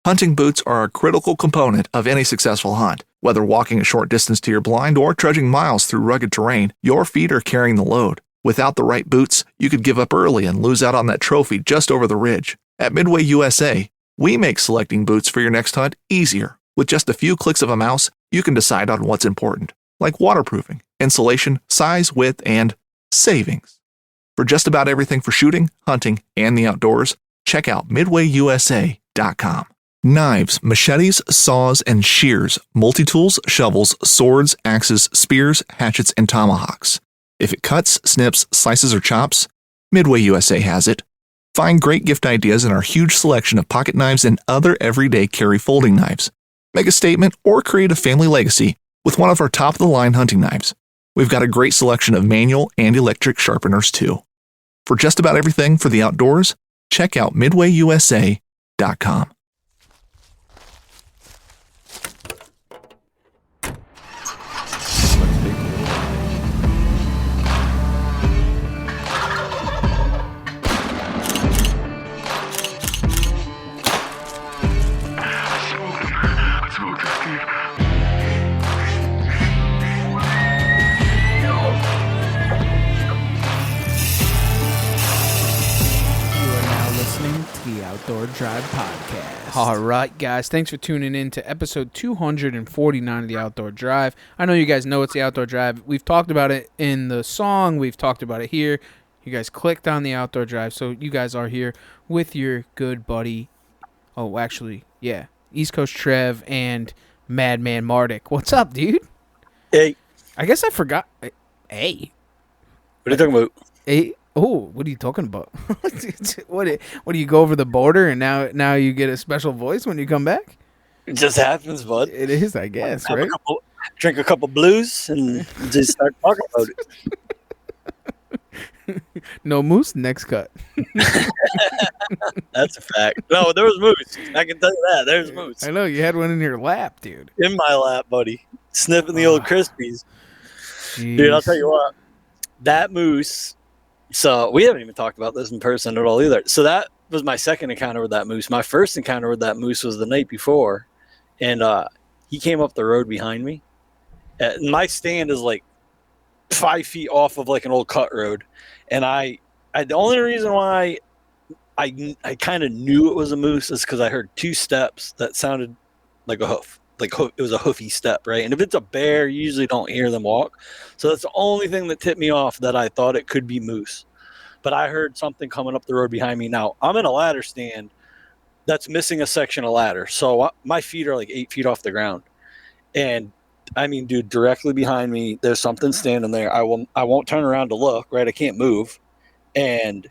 Hunting boots are a critical component of any successful hunt. Whether walking a short distance to your blind or trudging miles through rugged terrain, your feet are carrying the load. Without the right boots, you could give up early and lose out on that trophy just over the ridge. At Midway USA, we make selecting boots for your next hunt easier. With just a few clicks of a mouse, you can decide on what's important, like waterproofing, insulation, size, width, and savings. For just about everything for shooting, hunting, and the outdoors, check out MidwayUSA.com. Knives, machetes, saws, and shears, multi-tools, shovels, swords, axes, spears, hatchets, and tomahawks. If it cuts, snips, slices, or chops, Midway USA has it. Find great gift ideas in our huge selection of pocket knives and other everyday carry folding knives. Make a statement or create a family legacy with one of our top-of-the-line hunting knives. We've got a great selection of manual and electric sharpeners, too. For just about everything for the outdoors, check out MidwayUSA.com. Outdoor Drive Podcast. All right, guys. Thanks for tuning in to episode 249 of the Outdoor Drive. I know you guys know it's the Outdoor Drive. We've talked about it in the song. We've talked about it here. You guys clicked on the Outdoor Drive, so you guys are here with your good buddy. Oh, actually, yeah. East Coast Trev and Madman Mardik. What's up, dude? Hey. I guess I forgot. Hey. What are you talking about? Hey. Oh, what are you talking about? What do you go over the border and now you get a special voice when you come back? It just happens, bud. It is, I guess, right? Drink a couple blues and just start talking about it. No moose, next cut. That's a fact. No, there was moose. I can tell you that. There's moose. I know, you had one in your lap, dude. In my lap, buddy. Sniffing the old Crispies. Jeez. Dude, I'll tell you what. That moose... So we haven't even talked about this in person at all either. So that was my second encounter with that moose. My first encounter with that moose was the night before, and he came up the road behind me. My stand is like 5 feet off of like an old cut road, and I the only reason why I kind of knew it was a moose is because I heard two steps that sounded like a hoof. It was a hoofy step, right? And if it's a bear, you usually don't hear them walk. So that's the only thing that tipped me off that I thought it could be moose. But I heard something coming up the road behind me. Now, I'm in a ladder stand that's missing a section of ladder. So my feet are like 8 feet off the ground. And I mean, dude, directly behind me, there's something standing there. I won't turn around to look, right? I can't move. And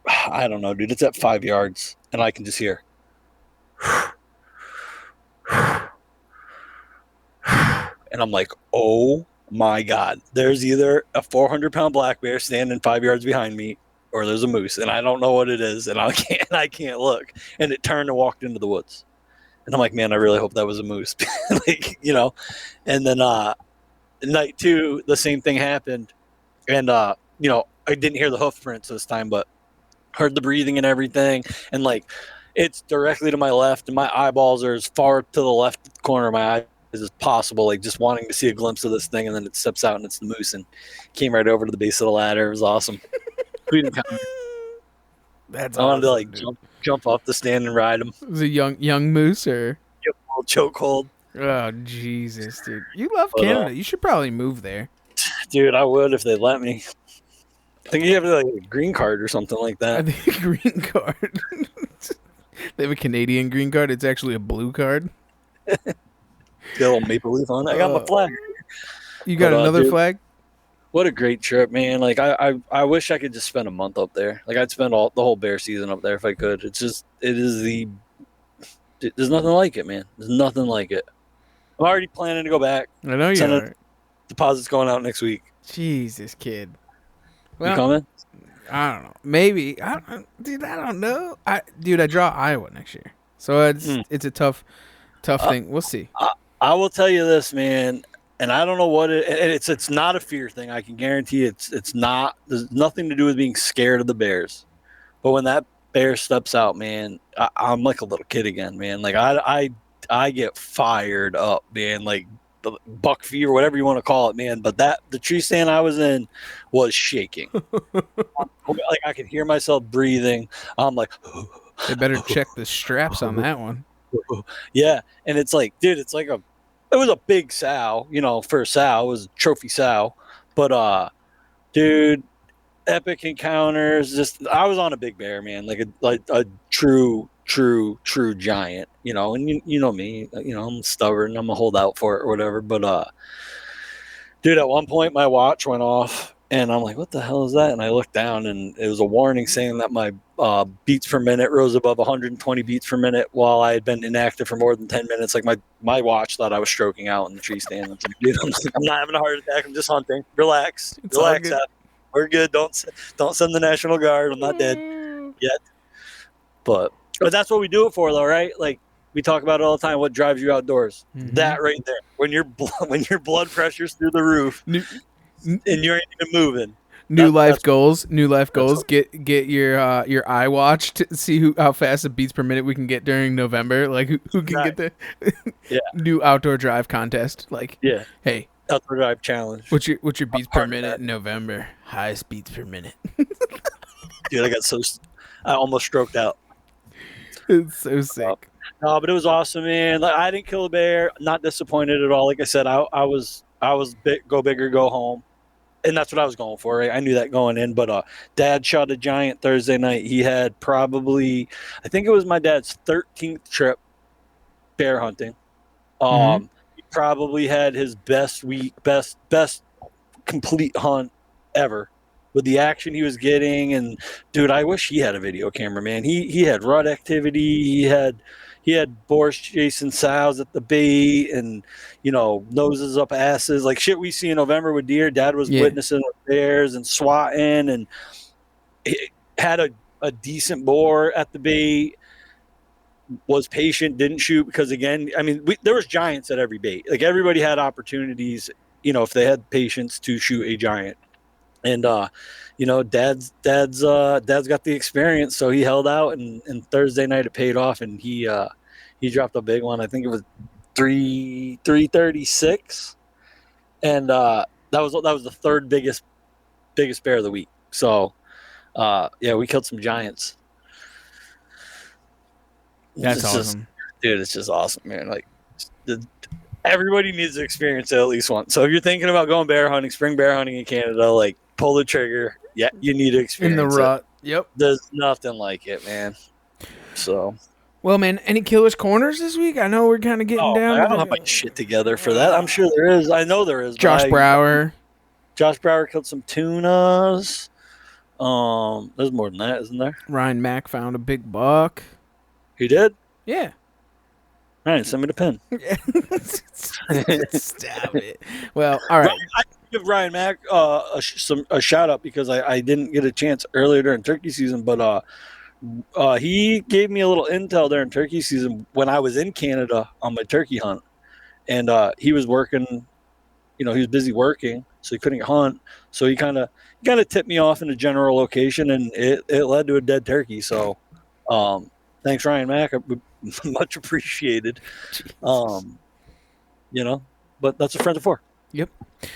I don't know, dude, it's at 5 yards and I can just hear. And I'm like, oh my God, there's either a 400-pound black bear standing 5 yards behind me or there's a moose, and I don't know what it is, and I can't look. And it turned and walked into the woods. And I'm like, man, I really hope that was a moose. And then night two, the same thing happened. And, I didn't hear the hoof prints this time, but heard the breathing and everything. And like, it's directly to my left, and my eyeballs are as far to the left corner of my eye as possible, like just wanting to see a glimpse of this thing, and then it steps out and it's the moose and came right over to the base of the ladder. It was awesome. That's I wanted to like jump off the stand and ride him. It was a young moose or chokehold. Oh Jesus, dude! You love Canada. You should probably move there, dude. I would if they let me. I think you have like a green card or something like that. I think a green card. They have a Canadian green card. It's actually a blue card. Got a little maple leaf on it. I got my flag. You got another flag? What a great trip, man. Like I wish I could just spend a month up there. Like I'd spend the whole bear season up there if I could. There's nothing like it, man. There's nothing like it. I'm already planning to go back. I know you are. Deposit's going out next week. Jesus, kid. Well, you coming? I don't know. Maybe. I don't know. I draw Iowa next year. So it's a tough thing. We'll see. I will tell you this, man, and I don't know what it's not a fear thing. I can guarantee it's not. There's nothing to do with being scared of the bears. But when that bear steps out, man, I'm like a little kid again, man. Like I get fired up, man. Like the buck fever, whatever you want to call it, man. But the tree stand I was in was shaking. Like I could hear myself breathing. I'm like, They better check the straps on that one. yeah. And it's like, dude, it was a big sow, for a sow. It was a trophy sow. But dude, epic encounters. Just I was on a big bear, man, like a true giant, and you know me, I'm stubborn, I'm a holdout for it or whatever. But dude, at one point my watch went off and I'm like, what the hell is that? And I looked down and it was a warning saying that my beats per minute rose above 120 beats per minute while I had been inactive for more than 10 minutes. Like my watch thought I was stroking out in the tree stand. Like, dude, I'm not having a heart attack, I'm just hunting. Relax. We're good. Don't send the National Guard. I'm not dead yet. But that's what we do it for, though, right? Like we talk about it all the time. What drives you outdoors? Mm-hmm. That right there. When your blood pressure's through the roof and you ain't even moving. New life goals. Get your iWatch to see how fast the beats per minute we can get during November. Like who can get the new outdoor drive contest? Like hey. Outdoor drive challenge. What's your beats per minute in November? Highest beats per minute. Dude, I almost stroked out. It's so sick. No, but it was awesome, man. Like, I didn't kill a bear. Not disappointed at all. Like I said, I was go big or go home, and that's what I was going for. Right? I knew that going in. But Dad shot a giant Thursday night. He had probably, I think it was my dad's 13th trip bear hunting. Probably had his best complete hunt ever with the action he was getting. And dude, I wish he had a video camera, man. He had rut activity. He had boars chasing sows at the bait and, noses up asses, like shit we see in November with deer. Dad was witnessing with bears and swatting, and he had a decent boar at the bait. Was patient, didn't shoot because, again, I mean, there was giants at every bait. Like everybody had opportunities, if they had patience to shoot a giant. And Dad's got the experience, so he held out, and Thursday night it paid off, and he dropped a big one. I think it was 336, and that was the third biggest bear of the week. So we killed some giants. That's awesome. Dude, it's just awesome, man. Like, everybody needs to experience it at least once. So if you're thinking about going bear hunting, spring bear hunting in Canada, like, pull the trigger. Yeah, you need to experience in the rut. Yep. There's nothing like it, man. So. Well, man, any killers corners this week? I know we're kind of getting down. I don't have my shit together for that. I'm sure there is. I know there is. Josh Brower killed some tunas. There's more than that, isn't there? Ryan Mack found a big buck. He did? Yeah. All right, send me the pin. Stab it. Well, all right. I give Ryan Mack a shout out because I didn't get a chance earlier during turkey season, but he gave me a little intel during turkey season when I was in Canada on my turkey hunt, and he was working. He was busy working, so he couldn't hunt. So he kind of tipped me off in a general location, and it led to a dead turkey. So. Thanks, Ryan Mack. Much appreciated. But that's what friends are for. Yep.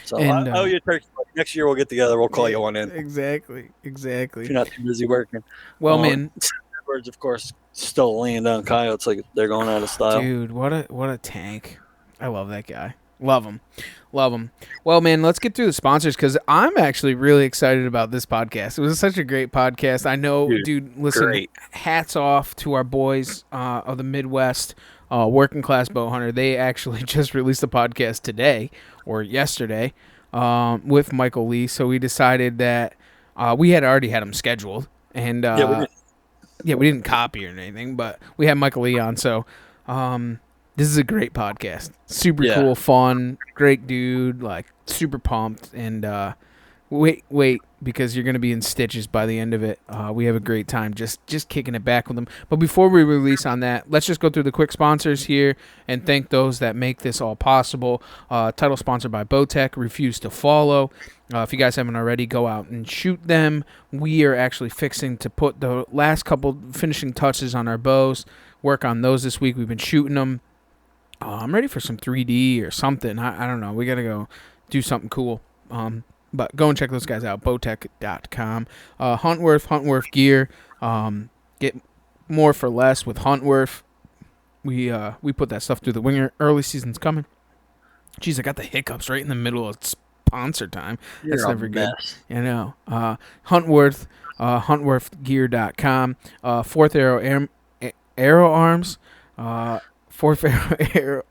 So I owe you a turkey. Next year we'll get together. We'll call you one in. Exactly. If you're not too busy working. Well, man. Birds, of course, still laying down coyotes like they're going out of style. Dude, what a tank. I love that guy. Love him. Well, man, let's get through the sponsors because I'm actually really excited about this podcast. It was such a great podcast. I know, dude, listen, great. Hats off to our boys of the Midwest, Working Class Bow Hunter. They actually just released a podcast today or yesterday with Michael Lee. So we decided that we had already had him scheduled. And we didn't copy or anything, but we had Michael Lee on. So this is a great podcast. Super cool, fun, great dude, like super pumped. And wait, because you're going to be in stitches by the end of it. We have a great time just kicking it back with them. But before we release on that, let's just go through the quick sponsors here and thank those that make this all possible. Title sponsored by Bowtech, Refuse to Follow. If you guys haven't already, go out and shoot them. We are actually fixing to put the last couple finishing touches on our bows. Work on those this week. We've been shooting them. I'm ready for some 3D or something. I don't know. We got to go do something cool. But go and check those guys out, bowtech.com. Huntworth Gear. Get more for less with Huntworth. We put that stuff through the winger. Early season's coming. Jeez, I got the hiccups right in the middle of sponsor time. That's never good. I know. Huntworth, huntworthgear.com. Fourth Arrow Arms. Fourth Arrow.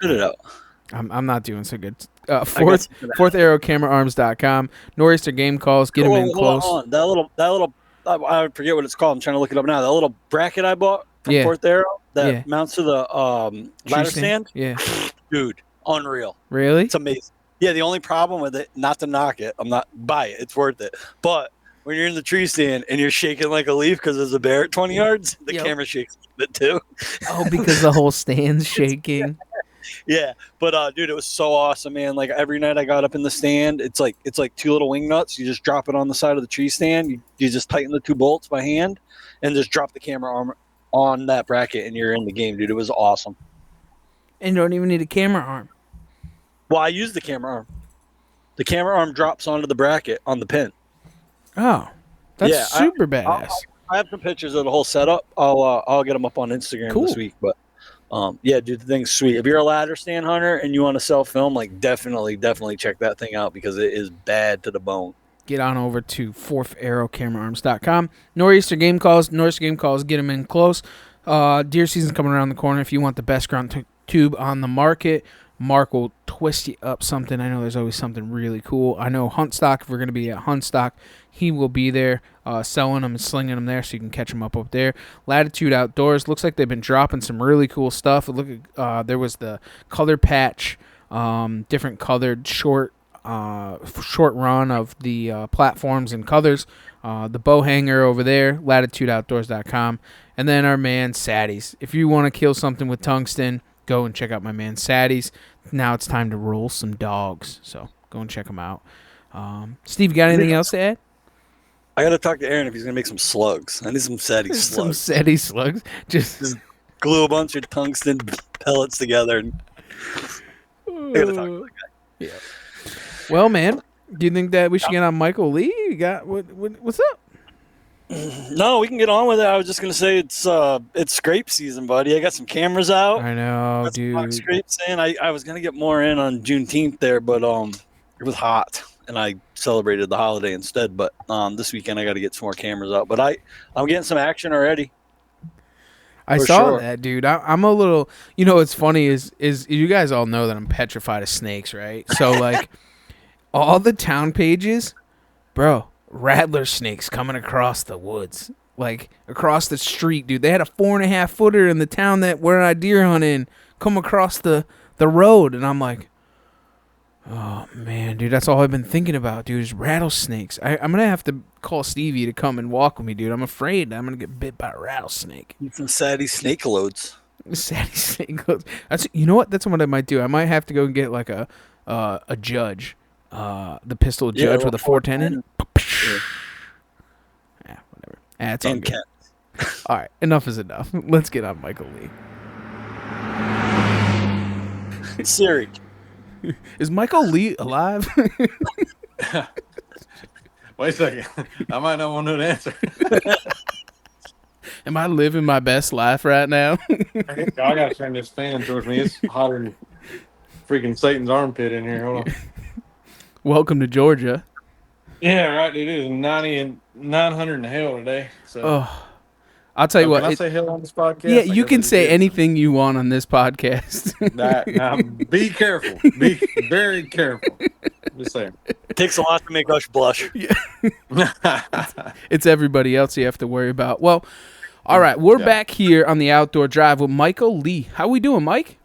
Put it out. I'm not doing so good. Fourth Arrow Cameraarms.com. Nor'easter Game Calls. Get them in close. Hold on. That little. I forget what it's called. I'm trying to look it up now. That little bracket I bought from Fourth Arrow that mounts to the ladder stand. Yeah, dude, unreal. Really? It's amazing. Yeah, the only problem with it, not to knock it, I'm not buy it. It's worth it. But when you're in the tree stand and you're shaking like a leaf because there's a bear at 20 yards, the camera shakes a bit too. Oh, because the whole stand's shaking. Yeah, but dude, it was so awesome, man. Like every night I got up in the stand, it's like two little wing nuts. You just drop it on the side of the tree stand. You just tighten the two bolts by hand, and just drop the camera arm on that bracket, and you're in the game, dude. It was awesome. And you don't even need a camera arm. Well, I use the camera arm. The camera arm drops onto the bracket on the pin. Oh, that's super badass. I have some pictures of the whole setup. I'll get them up on Instagram this week, but. Yeah, dude, the thing's sweet. If you're a ladder stand hunter and you want to sell film, like definitely check that thing out because it is bad to the bone. Get on over to fourtharrowcameraarms.com. Nor'easter Game Calls, get them in close. Deer season's coming around the corner. If you want the best grunt tube on the market, Mark will twist you up something. I know there's always something really cool. I know Hunt Stock, if we're going to be at Hunt Stock, he will be there selling them and slinging them there so you can catch them up there. Latitude Outdoors, looks like they've been dropping some really cool stuff. Look at there was the color patch, different colored short run of the platforms and colors. The bow hanger over there, latitudeoutdoors.com. And then our man Saddies. If you want to kill something with tungsten, go and check out my man Saddies. Now it's time to roll some dogs. So go and check them out. Steve, you got anything else to add? I got to talk to Aaron if he's going to make some slugs. I need some Saddies slugs. Some Saddies slugs. Just glue a bunch of tungsten pellets together. And I got to talk to that guy. Yeah. Well, man, do you think that we should get on Michael Lee? You got what's up? No, we can get on with it. I was just gonna say it's scrape season, buddy. I got some cameras out. I know, dude. Scrapes in. I was gonna get more in on Juneteenth there, but it was hot, and I celebrated the holiday instead. But this weekend I got to get some more cameras out. But I'm getting some action already. I saw that, dude. I'm a little. You know what's funny is you guys all know that I'm petrified of snakes, right? So like, all the town pages, bro. Rattler snakes coming across the woods, like across the street, dude. They had a 4.5 footer in the town where I deer hunting come across the road, and I'm like, oh man, dude, that's all I've been thinking about, dude, is rattlesnakes. I'm gonna have to call Stevie to come and walk with me, dude. I'm afraid I'm gonna get bit by a rattlesnake. Need some Saddy snake loads. Saddy snake loads. You know what? That's what I might do. I might have to go and get like a judge. The pistol judge with a 410 in. Yeah, whatever. It's all good. All right, enough is enough. Let's get on Michael Lee. Siri. Is Michael Lee alive? Wait a second. I might not want to know the answer. Am I living my best life right now? I gotta turn this fan towards me. It's hotter than freaking Satan's armpit in here. Hold on. Welcome to Georgia. Yeah, right. It is 90 and 900 in hell today. So, I'll tell you what. Can I say hell on this podcast? Yeah, you can say anything you want on this podcast. Now, be careful. Be very careful. Just saying. It takes a lot to make us blush. Yeah. It's everybody else you have to worry about. Well, all right. We're back here on the Outdoor Drive with Michael Lee. How we doing, Mike?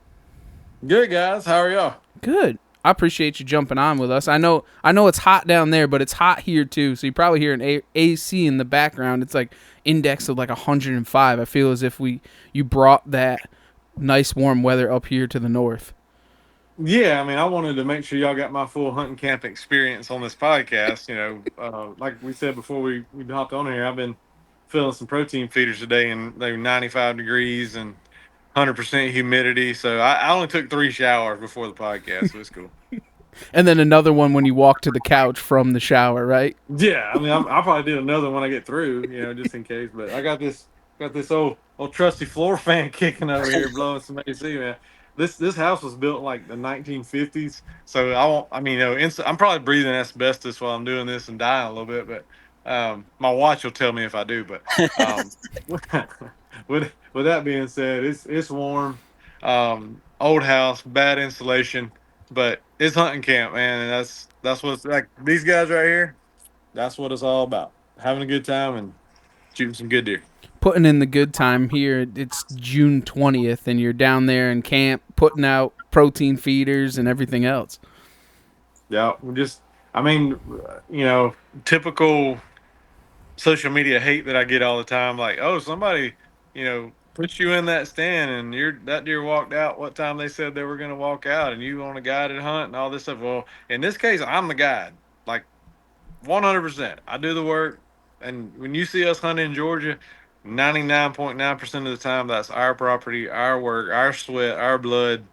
Good, guys. How are y'all? Good. I appreciate you jumping on with us. I know it's hot down there, but it's hot here too. So you probably hear an AC in the background. It's like index of like 105. I feel as if you brought that nice warm weather up here to the north. Yeah, I mean, I wanted to make sure y'all got my full hunting camp experience on this podcast. Like we said before we hopped on here, I've been filling some protein feeders today, and they were 95 degrees and 100% humidity. So I only took 3 showers before the podcast, so it's cool. And then another one when you walk to the couch from the shower, right? Yeah, I mean, I'll probably do another when I get through, just in case. But I got this old trusty floor fan kicking over here, blowing some AC, man. This house was built in like the 1950s, so I won't. I mean, I'm probably breathing asbestos while I'm doing this and dying a little bit. But my watch will tell me if I do. But with that being said, it's warm. Old house, bad insulation, but it's hunting camp, man, and that's what's like. These guys right here, that's what it's all about. Having a good time and shooting some good deer. Putting in the good time here. It's June 20th, and you're down there in camp putting out protein feeders and everything else. Yeah, I mean, typical social media hate that I get all the time. Like, oh, somebody, put you in that stand and that deer walked out what time they said they were going to walk out, and you on a guided hunt and all this stuff. Well, in this case, I'm the guide. Like, 100%. I do the work. And when you see us hunting in Georgia, 99.9% of the time, that's our property, our work, our sweat, our blood.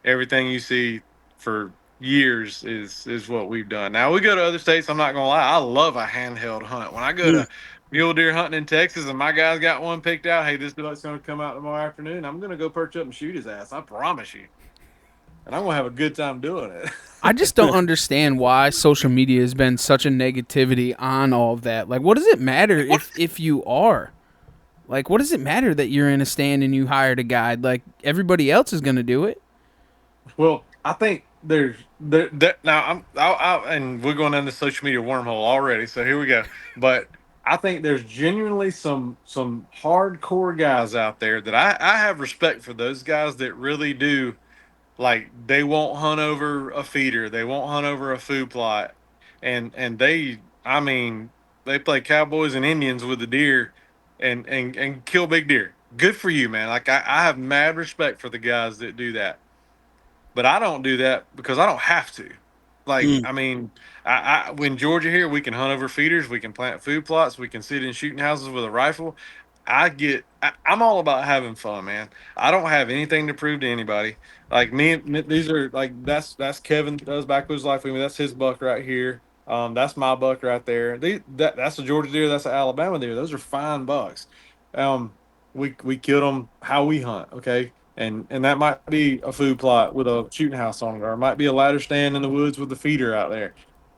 Everything you see for years is what we've done. Now, we go to other states. I'm not going to lie. I love a handheld hunt. When I go to mule deer hunting in Texas and my guy's got one picked out, hey, this dude's going to come out tomorrow afternoon, I'm going to go perch up and shoot his ass. I promise you. And I'm going to have a good time doing it. I just don't understand why social media has been such a negativity on all of that. Like, what does it matter if you are? Like, what does it matter that you're in a stand and you hired a guide? Like, everybody else is going to do it. Well, I think there's now and we're going down the social media wormhole already. So here we go. But I think there's genuinely some hardcore guys out there that I have respect for, those guys that really do. Like, they won't hunt over a feeder, they won't hunt over a food plot, and I mean, they play cowboys and Indians with the deer, and kill big deer. Good for you, man. Like, I have mad respect for the guys that do that, but I don't do that because I don't have to. Like, I mean, when Georgia here, we can hunt over feeders, we can plant food plots, we can sit in shooting houses with a rifle. I'm all about having fun, man. I don't have anything to prove to anybody. Like these are like that's Kevin does Backwoods Life with me. That's his buck right here. That's my buck right there. That's a Georgia deer. That's an Alabama deer. Those are fine bucks. Um, we killed them how we hunt, okay? And that might be a food plot with a shooting house on it, or it might be a ladder stand in the woods with the feeder out there.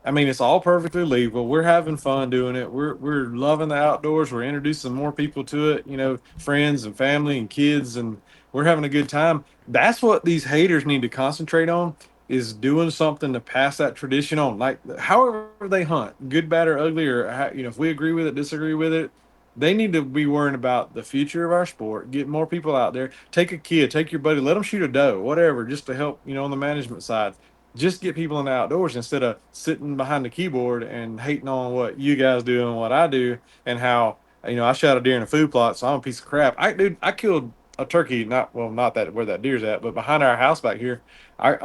I mean, it's all perfectly legal. We're having fun doing it. We're loving the outdoors. We're introducing more people to it, friends and family and kids, and we're having a good time. That's what these haters need to concentrate on, is doing something to pass that tradition on. Like, however they hunt, good, bad, or ugly, or if we agree with it, disagree with it, they need to be worrying about the future of our sport. Get more people out there. Take a kid, take your buddy, let them shoot a doe, whatever, just to help, on the management side. Just get people in the outdoors instead of sitting behind the keyboard and hating on what you guys do and what I do, and how, I shot a deer in a food plot, so I'm a piece of crap. I killed a turkey, not that where that deer's at, but behind our house back here. I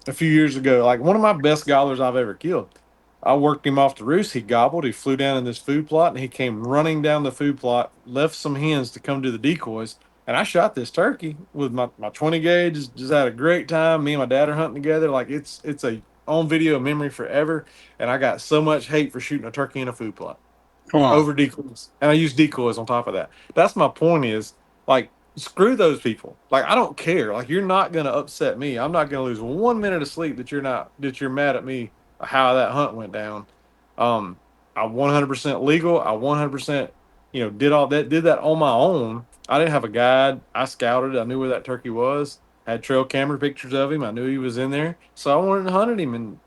A few years ago, like, one of my best gobblers I've ever killed. I worked him off the roost. He gobbled. He flew down in this food plot, and he came running down the food plot, left some hens to come to the decoys. And I shot this turkey with my 20 gauge. Just had a great time. Me and my dad are hunting together. Like, it's a on video memory forever. And I got so much hate for shooting a turkey in a food plot. Come on. Over decoys. And I use decoys on top of that. That's my point, is, like, screw those people. Like, I don't care. Like, you're not going to upset me. I'm not going to lose 1 minute of sleep that you're mad at me how that hunt went down. I 100% legal. I 100%, did that on my own. I didn't have a guide. I scouted. I knew where that turkey was. Had trail camera pictures of him. I knew he was in there. So I went and hunted him, and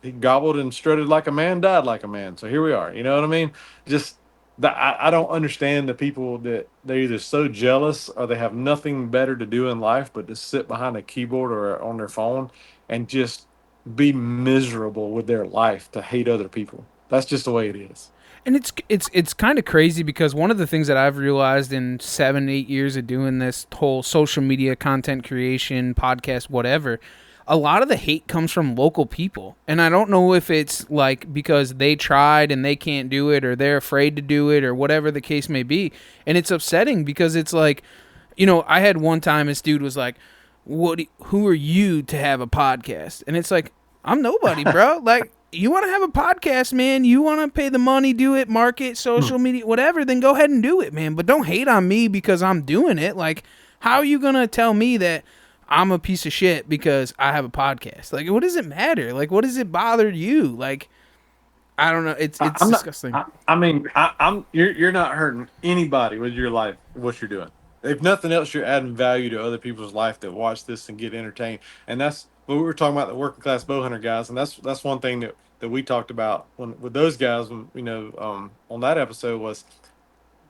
he gobbled and strutted like a man, died like a man. So here we are. You know what I mean? Just that, I don't understand the people that they're either so jealous or they have nothing better to do in life but to sit behind a keyboard or on their phone and just be miserable with their life to hate other people. That's just the way it is. And it's kind of crazy because one of the things that I've realized in 7-8 years of doing this whole social media content creation, podcast, whatever, a lot of the hate comes from local people. And I don't know if it's like because they tried and they can't do it, or they're afraid to do it, or whatever the case may be. And it's upsetting because it's like, I had one time this dude was like, who are you to have a podcast? And it's like, I'm nobody, bro. Like, you want to have a podcast, man, you want to pay the money, do it, market, social media, whatever, then go ahead and do it, man. But don't hate on me because I'm doing it. Like, how are you going to tell me that I'm a piece of shit because I have a podcast? Like, what does it matter? Like, what does it bother you? Like, I don't know. It's disgusting. You're not hurting anybody with your life, what you're doing. If nothing else, you're adding value to other people's life that watch this and get entertained. And that's what we were talking about, the working class bow hunter guys. And that's one thing that we talked about with those guys, on that episode was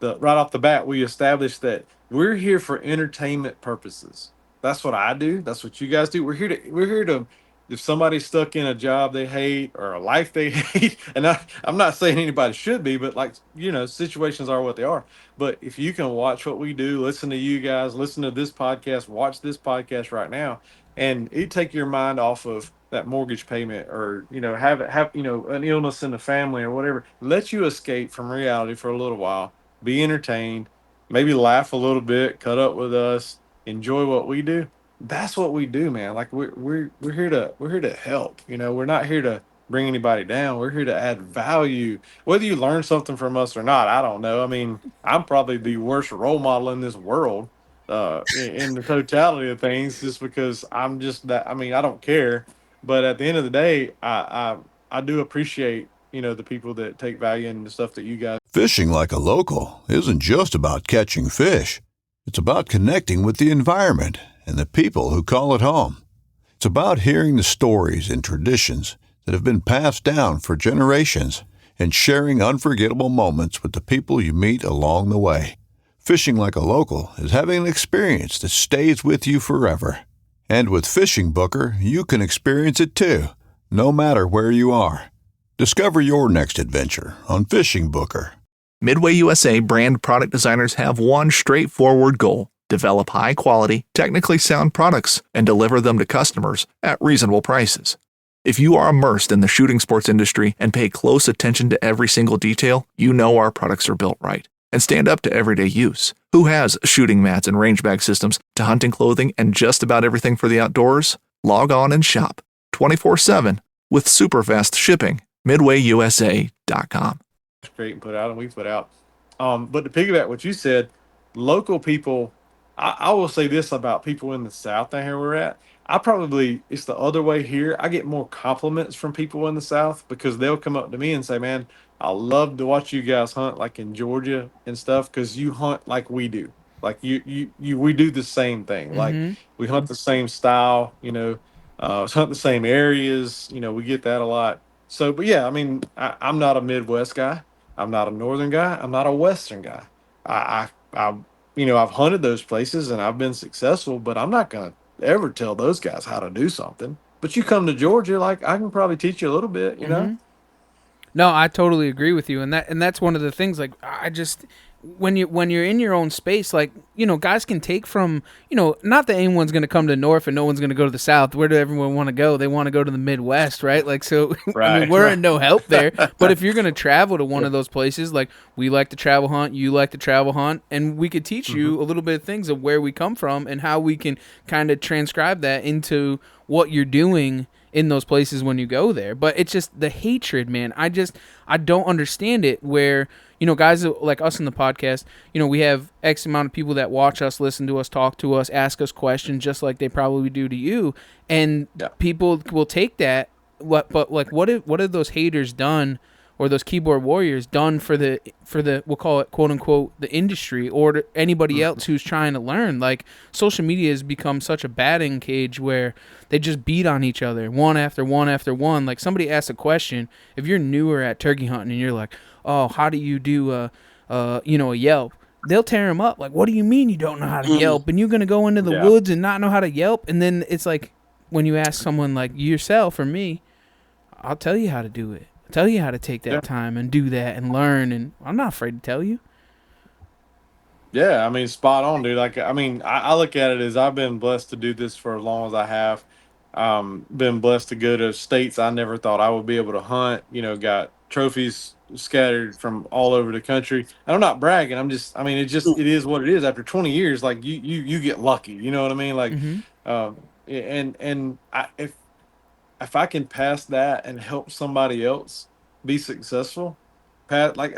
right off the bat, we established that we're here for entertainment purposes. That's what I do. That's what you guys do. We're here to if somebody's stuck in a job they hate or a life they hate, and I'm not saying anybody should be, but situations are what they are. But if you can watch what we do, listen to you guys, listen to this podcast, watch this podcast right now, and it take your mind off of that mortgage payment, or have an illness in the family or whatever, let you escape from reality for a little while, be entertained, maybe laugh a little bit, cut up with us, enjoy what we do. That's what we do, man. Like we're here to help. We're not here to bring anybody down. We're here to add value. Whether you learn something from us or not, I don't know. I mean, I'm probably the worst role model in this world, in the totality of things, just because I'm just that. I mean, I don't care. But at the end of the day, I do appreciate the people that take value in the stuff that you guys. Fishing like a local isn't just about catching fish. It's about connecting with the environment and the people who call it home. It's about hearing the stories and traditions that have been passed down for generations and sharing unforgettable moments with the people you meet along the way. Fishing like a local is having an experience that stays with you forever. And with Fishing Booker, you can experience it too, no matter where you are. Discover your next adventure on Fishing Booker. Midway USA brand product designers have one straightforward goal: develop high-quality, technically sound products and deliver them to customers at reasonable prices. If you are immersed in the shooting sports industry and pay close attention to every single detail, you know our products are built right and stand up to everyday use. Who has shooting mats and range bag systems to hunting clothing and just about everything for the outdoors? Log on and shop 24/7 with super fast shipping. MidwayUSA.com. Create and put out, and we put out. But to piggyback what you said, local people, I will say this about people in the South down here we're at. It's the other way here. I get more compliments from people in the South because they'll come up to me and say, man, I love to watch you guys hunt like in Georgia and stuff because you hunt like we do. Like we do the same thing. Like we hunt the same style, hunt the same areas. We get that a lot. So, but yeah, I mean, I'm not a Midwest guy. I'm not a Northern guy. I'm not a Western guy. I've hunted those places and I've been successful, but I'm not going to ever tell those guys how to do something. But you come to Georgia, like I can probably teach you a little bit, you know? No, I totally agree with you. And that's one of the things, like, I just, when you're in your own space, like, guys can take from, not that anyone's going to come to the North and no one's going to go to the South. Where do everyone want to go? They want to go to the Midwest, right? Like, so I mean, we're in no help there. But if you're going to travel to one of those places, like we like to travel hunt, you like to travel hunt, and we could teach you a little bit of things of where we come from and how we can kind of transcribe that into what you're doing in those places when you go there. But it's just the hatred, man. I don't understand it, where guys like us in the podcast, we have X amount of people that watch us, listen to us, talk to us, ask us questions just like they probably do to you, and people will take that. But like, what have those haters done, or those keyboard warriors done for the we'll call it quote unquote the industry, or to anybody else who's trying to learn? Like, social media has become such a batting cage where they just beat on each other one after one after one. Like, somebody asks a question, if you're newer at turkey hunting and you're like, oh, how do you do a Yelp? They'll tear them up. Like, what do you mean you don't know how to Yelp? And you're going to go into the woods and not know how to Yelp? And then it's like, when you ask someone like yourself or me, I'll tell you how to do it. I'll tell you how to take that Yeah. time and do that and learn. And I'm not afraid to tell you. Yeah, I mean, spot on, dude. Like, I mean, I look at it as I've been blessed to do this for as long as I have. Been blessed to go to states I never thought I would be able to hunt. You know, got trophies scattered from all over the country. And I'm not bragging. I'm just, I mean, it is what it is. After 20 years, like you get lucky. You know what I mean? Like, Mm-hmm. and if I can pass that and help somebody else be successful, Pat, like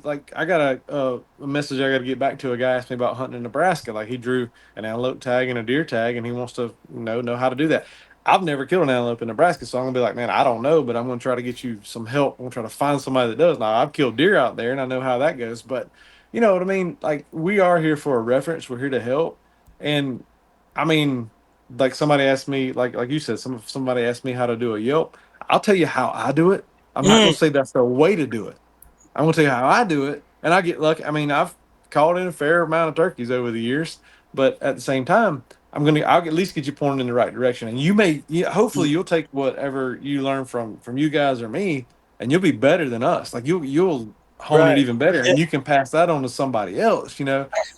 like I got a message I got to get back to. A guy asked me about hunting in Nebraska. Like he drew an antelope tag and a deer tag, and he wants to know how to do that. I've never killed an antelope in Nebraska, so I'm gonna be like, man, I don't know, but I'm gonna try to get you some help. I'm gonna try to find somebody that does. Now I've killed deer out there, and I know how that goes. But you know what I mean? Like we are here for a reference. We're here to help, and I mean, like somebody asked me, like you said, somebody asked me how to do a Yelp. I'll tell you how I do it. I'm not gonna Mm, say that's the way to do it. I'm gonna tell you how I do it, and I get lucky. I mean, I've caught in a fair amount of turkeys over the years, but at the same time, I'll at least get you pointed in the right direction, and hopefully you'll take whatever you learn from you guys or me, and you'll be better than us. Like you'll hone it right. even better, Yeah, and you can pass that on to somebody else.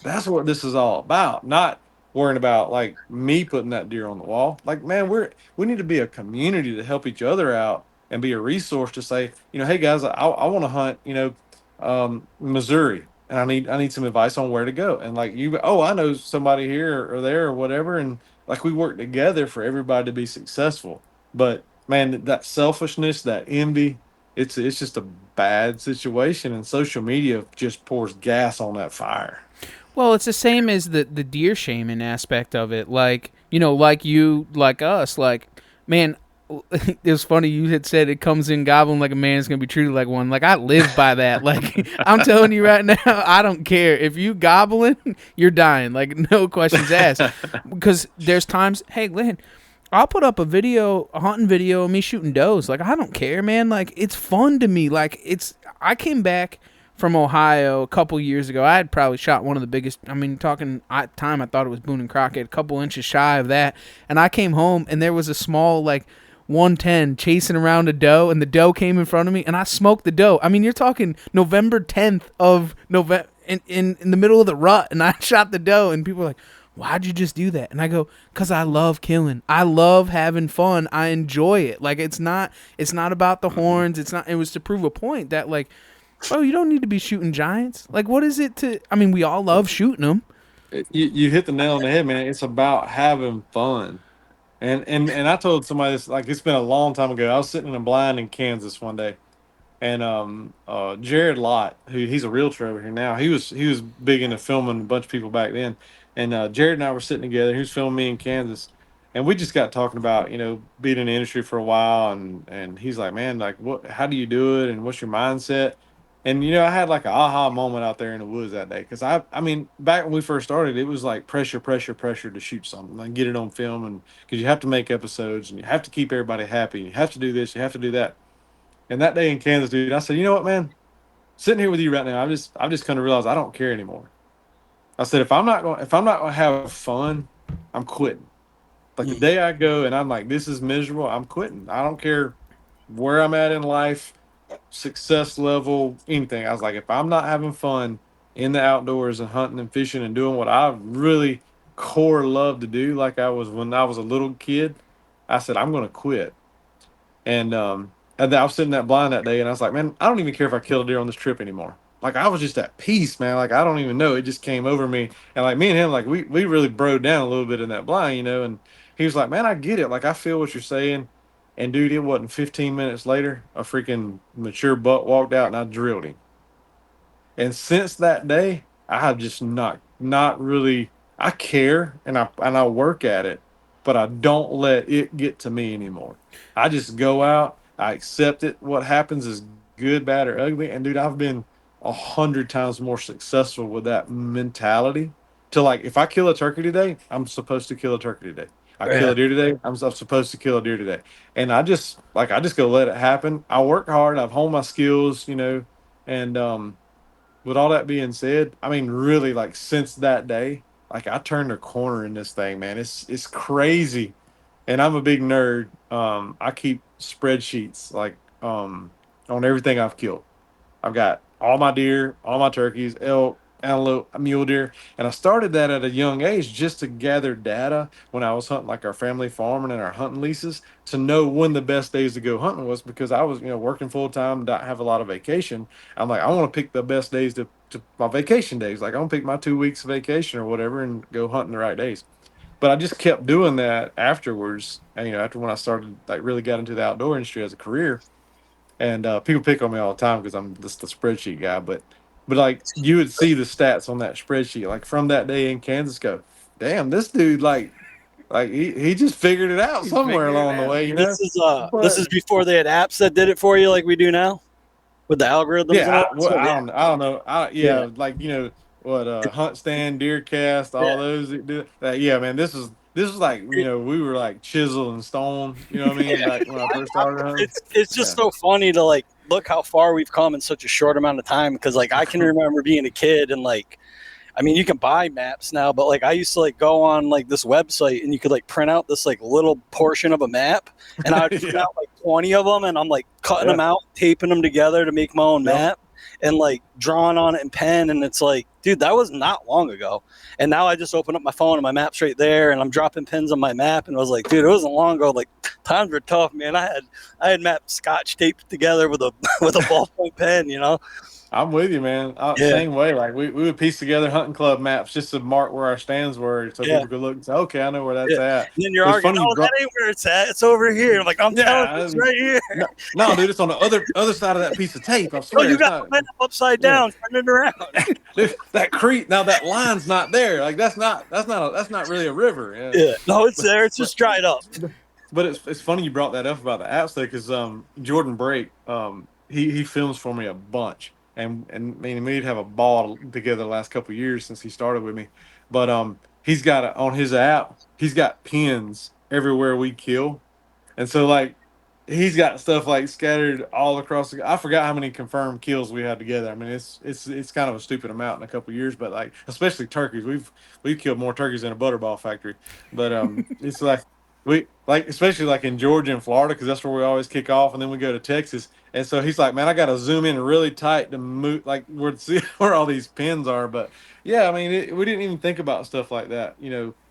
That's what this is all about. Not worrying about like me putting that deer on the wall. Like, man, we need to be a community to help each other out and be a resource to say, hey guys, I want to hunt, Missouri, and I need some advice on where to go. And like oh, I know somebody here or there or whatever, and like we work together for everybody to be successful. But man, that selfishness, that envy, it's just a bad situation, and social media just pours gas on that fire. Well, it's the same as the deer shaming aspect of it. Like, like you, like us, like, man, it was funny you had said it comes in gobbling like a man is going to be treated like one. Like, I live by that. Like, I'm telling you right now, I don't care. If you gobbling, you're dying. Like, no questions asked. Because there's times, hey, Lynn, I'll put up a hunting video of me shooting does. Like, I don't care, man. Like, it's fun to me. Like, I came back from Ohio a couple years ago. I had probably shot one of the biggest. I mean, talking at time, I thought it was Boone and Crockett, a couple inches shy of that. And I came home, and there was a small, like, 110 chasing around a doe, and the doe came in front of me, and I smoked the doe. I mean, you're talking November 10th of November, in the middle of the rut, and I shot the doe, and people are like, why'd you just do that? And I go, because I love killing. I love having fun. I enjoy it. Like, it's not about the horns. It was to prove a point that, like, oh, you don't need to be shooting giants. Like, what is it to? I mean, we all love shooting them. You hit the nail on the head, man. It's about having fun. And I told somebody this, like, it's been a long time ago. I was sitting in a blind in Kansas one day, and Jared Lott, he's a realtor over here now. He was big into filming a bunch of people back then, and Jared and I were sitting together. He was filming me in Kansas, and we just got talking about being in the industry for a while, and he's like, man, like, how do you do it, and what's your mindset? And I had like an aha moment out there in the woods that day, because I mean, back when we first started, it was like pressure, pressure, pressure to shoot something, like get it on film, and because you have to make episodes and you have to keep everybody happy, you have to do this, you have to do that. And that day in Kansas, dude, I said, you know what, man? Sitting here with you right now, I've just kind of realized I don't care anymore. I said, if I'm not going to have fun, I'm quitting. Like the mm, day I go and I'm like, this is miserable, I'm quitting. I don't care where I'm at in life, success level, anything. I was like, if I'm not having fun in the outdoors and hunting and fishing and doing what I really core love to do, like I was when I was a little kid, I said, I'm going to quit. And then I was sitting that blind that day, and I was like, man, I don't even care if I kill a deer on this trip anymore. Like I was just at peace, man. Like I don't even know. It just came over me, and like me and him, like we really broke down a little bit in that blind, And he was like, man, I get it. Like I feel what you're saying. And dude, it wasn't 15 minutes later, a freaking mature buck walked out, and I drilled him. And since that day, I have just not really. I care and I work at it, but I don't let it get to me anymore. I just go out. I accept it. What happens is good, bad, or ugly. And dude, I've been 100 times more successful with that mentality. To like, if I kill a turkey today, I'm supposed to kill a turkey today. I kill yeah. a deer today. I'm supposed to kill a deer today. And I just go let it happen. I work hard. I've honed my skills, and with all that being said, I mean, really, like since that day, like I turned a corner in this thing, man. It's crazy and I'm a big nerd. I keep spreadsheets like on everything I've killed. I've got all my deer, all my turkeys, elk, antelope, mule deer, and I started that at a young age just to gather data when I was hunting like our family farm and in our hunting leases to know when the best days to go hunting was because I was working full time, not have a lot of vacation. I'm like I want to pick the best days to my vacation days. Like I want to pick my 2 weeks of vacation or whatever and go hunting the right days. But I just kept doing that afterwards. And, after when I started like really got into the outdoor industry as a career, and people pick on me all the time because I'm just the spreadsheet guy. But like you would see the stats on that spreadsheet, like from that day in Kansas, go, damn, this dude like he just figured it out He somewhere figured it along the out. way, This But is before they had apps that did it for you like we do now with the algorithms and yeah, all that stuff. Yeah. I don't know, Yeah. like what hunt stand, deer cast, Yeah. all those. Yeah, man, this is like we were like chisel and stone. You know what I mean? Yeah. Back when I first started hunting. It's just Yeah. so funny to like look how far we've come in such a short amount of time because like I can remember being a kid and like I mean you can buy maps now but like I used to like go on like this website and you could like print out this like little portion of a map and I'd print Yeah. out like 20 of them and I'm like cutting Yeah. them out taping them together to make my own Yep. map and like drawing on it in pen and it's like dude that was not long ago and now I just open up my phone and my map's right there and I'm dropping pins on my map and I was like dude it wasn't long ago like times were tough man I had maps scotch taped together with a with a ballpoint pen I'm with you, man. yeah Same way. Like we would piece together hunting club maps just to mark where our stands were, so yeah people could look and say, "Okay, I know where yeah that's at." and then you're It's arguing funny you oh that brought. ain't where it's at it's over here I'm like I'm telling you Yeah, it's right here no, no, dude, it's on the other side of that piece of tape. I oh swear, you it's got not. the map upside Yeah, down turn it around dude, that creek. Now that line's not there. Like that's not really a river. Yeah, yeah no it's but there it's but just dried up but it's funny you brought that up about the apps though, because Jordan Brake he films for me a bunch, and I mean we'd have a ball together the last couple of years since he started with me, but he's got on his app he's got pins everywhere we kill, and so like he's got stuff like scattered all across I forgot how many confirmed kills we had together. I mean it's kind of a stupid amount in a couple of years, but like especially turkeys. We've killed more turkeys than a butterball factory. But it's like we like especially like in Georgia and Florida because that's where we always kick off, and then we go to Texas. And so he's like, man, I got to zoom in really tight to move like where see where all these pins are. But yeah, I mean we didn't even think about stuff like that,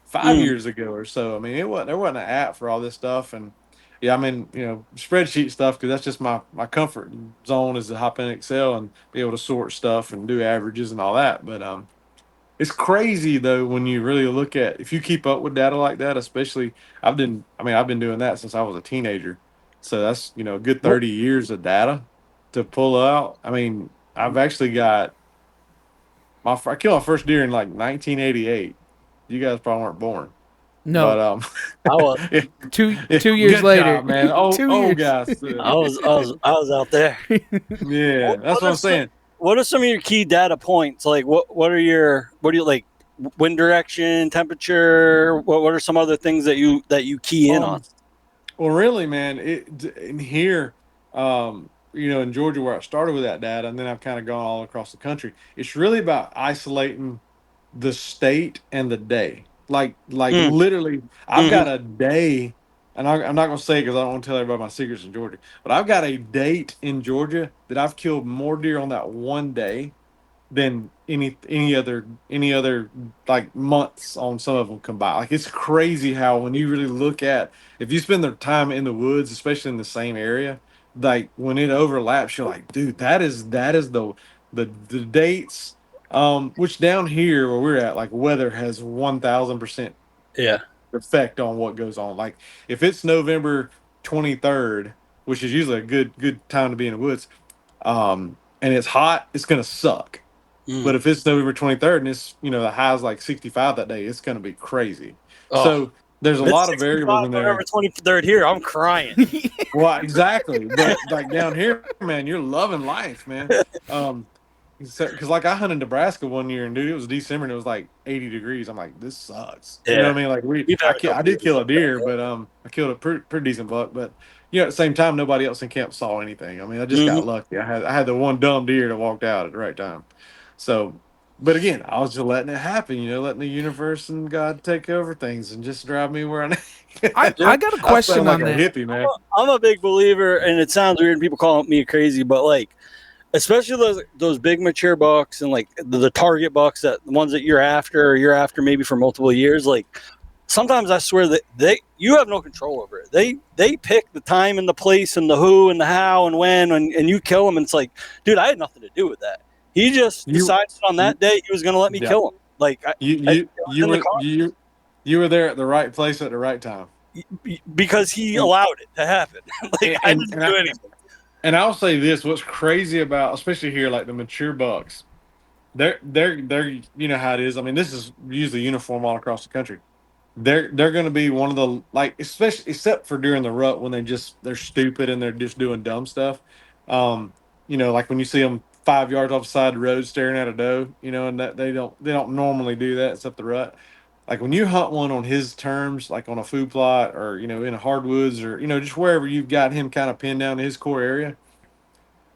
5 years ago or so. I mean there wasn't an app for all this stuff. And yeah, I mean, spreadsheet stuff because that's just my comfort zone is to hop in Excel and be able to sort stuff and do averages and all that. But it's crazy though when you really look at if you keep up with data like that, especially I've been doing that since I was a teenager, so that's a good What- 30 years of data to pull out. I mean, I've actually got I killed my first deer in like 1988. You guys probably weren't born, No, but I was yeah, two yeah, two years good later. job, man. Oh, 2 years. guys. I was out there Yeah, that's what I'm saying. what are some of your key data points? Like what do you like wind direction, temperature? What are some other things that you key in on? Um, well, really, man, in here, in Georgia where I started with that data, and then I've kind of gone all across the country. It's really about isolating the state and the day. Like Mm, literally, I've hmm got a day, and I'm not gonna say because I don't want to tell everybody my secrets in Georgia, but I've got a date in Georgia that I've killed more deer on that one day than any other like months on some of them combined. Like it's crazy how when you really look at if you spend the time in the woods, especially in the same area, like when it overlaps, you're like, dude, that is the dates. Which down here where we're at, like weather has 1,000% Yeah. effect on what goes on. Like if it's November 23rd, which is usually a good time to be in the woods, and it's hot, it's gonna suck. Mm. But if it's November 23rd and it's, the high's like 65 that day, it's going to be crazy. Oh, So there's a if it's lot of 65 variables in November there. 23rd here. I'm crying. Well, exactly. But like down here, man, you're loving life, man. Um, because like I hunted Nebraska one year and dude, it was December and it was like 80 degrees. I'm like, this sucks. You know Yeah, what I mean? Like we've had a I couple did years kill a like that. deer, but I killed a pretty decent buck. But at the same time, nobody else in camp saw anything. I mean, I just Hmm got lucky. I had the one dumb deer that walked out at the right time. So But again, I was just letting it happen, letting the universe and God take over things and just drive me where I need. I got a I sound question like on a that. hippie, man. I'm a big believer, and it sounds weird, and people call me crazy, but like, especially those big mature bucks and like the target bucks, that the ones that you're after maybe for multiple years, like sometimes I swear that you have no control over it. They pick the time and the place and the who and the how and when, and you kill them, and it's like, dude, I had nothing to do with that. He just You, decided on you that day he was going to let me yeah, kill him. Like you, I you, was you in the were car you were there at the right place at the right time. because he And allowed it to happen. Like I and didn't and do I, anything. and I'll say this: what's crazy about, especially here, like the mature bucks, they're you know how it is. I mean, this is usually uniform all across the country. They're going to be one of the, like, especially except for during the rut when they're stupid and they're just doing dumb stuff. Um, like when you see them 5 yards off the side of the road staring at a doe, and that they don't normally do that except the rut. Like when you hunt one on his terms, like on a food plot or in a hardwoods or just wherever you've got him kind of pinned down to his core area,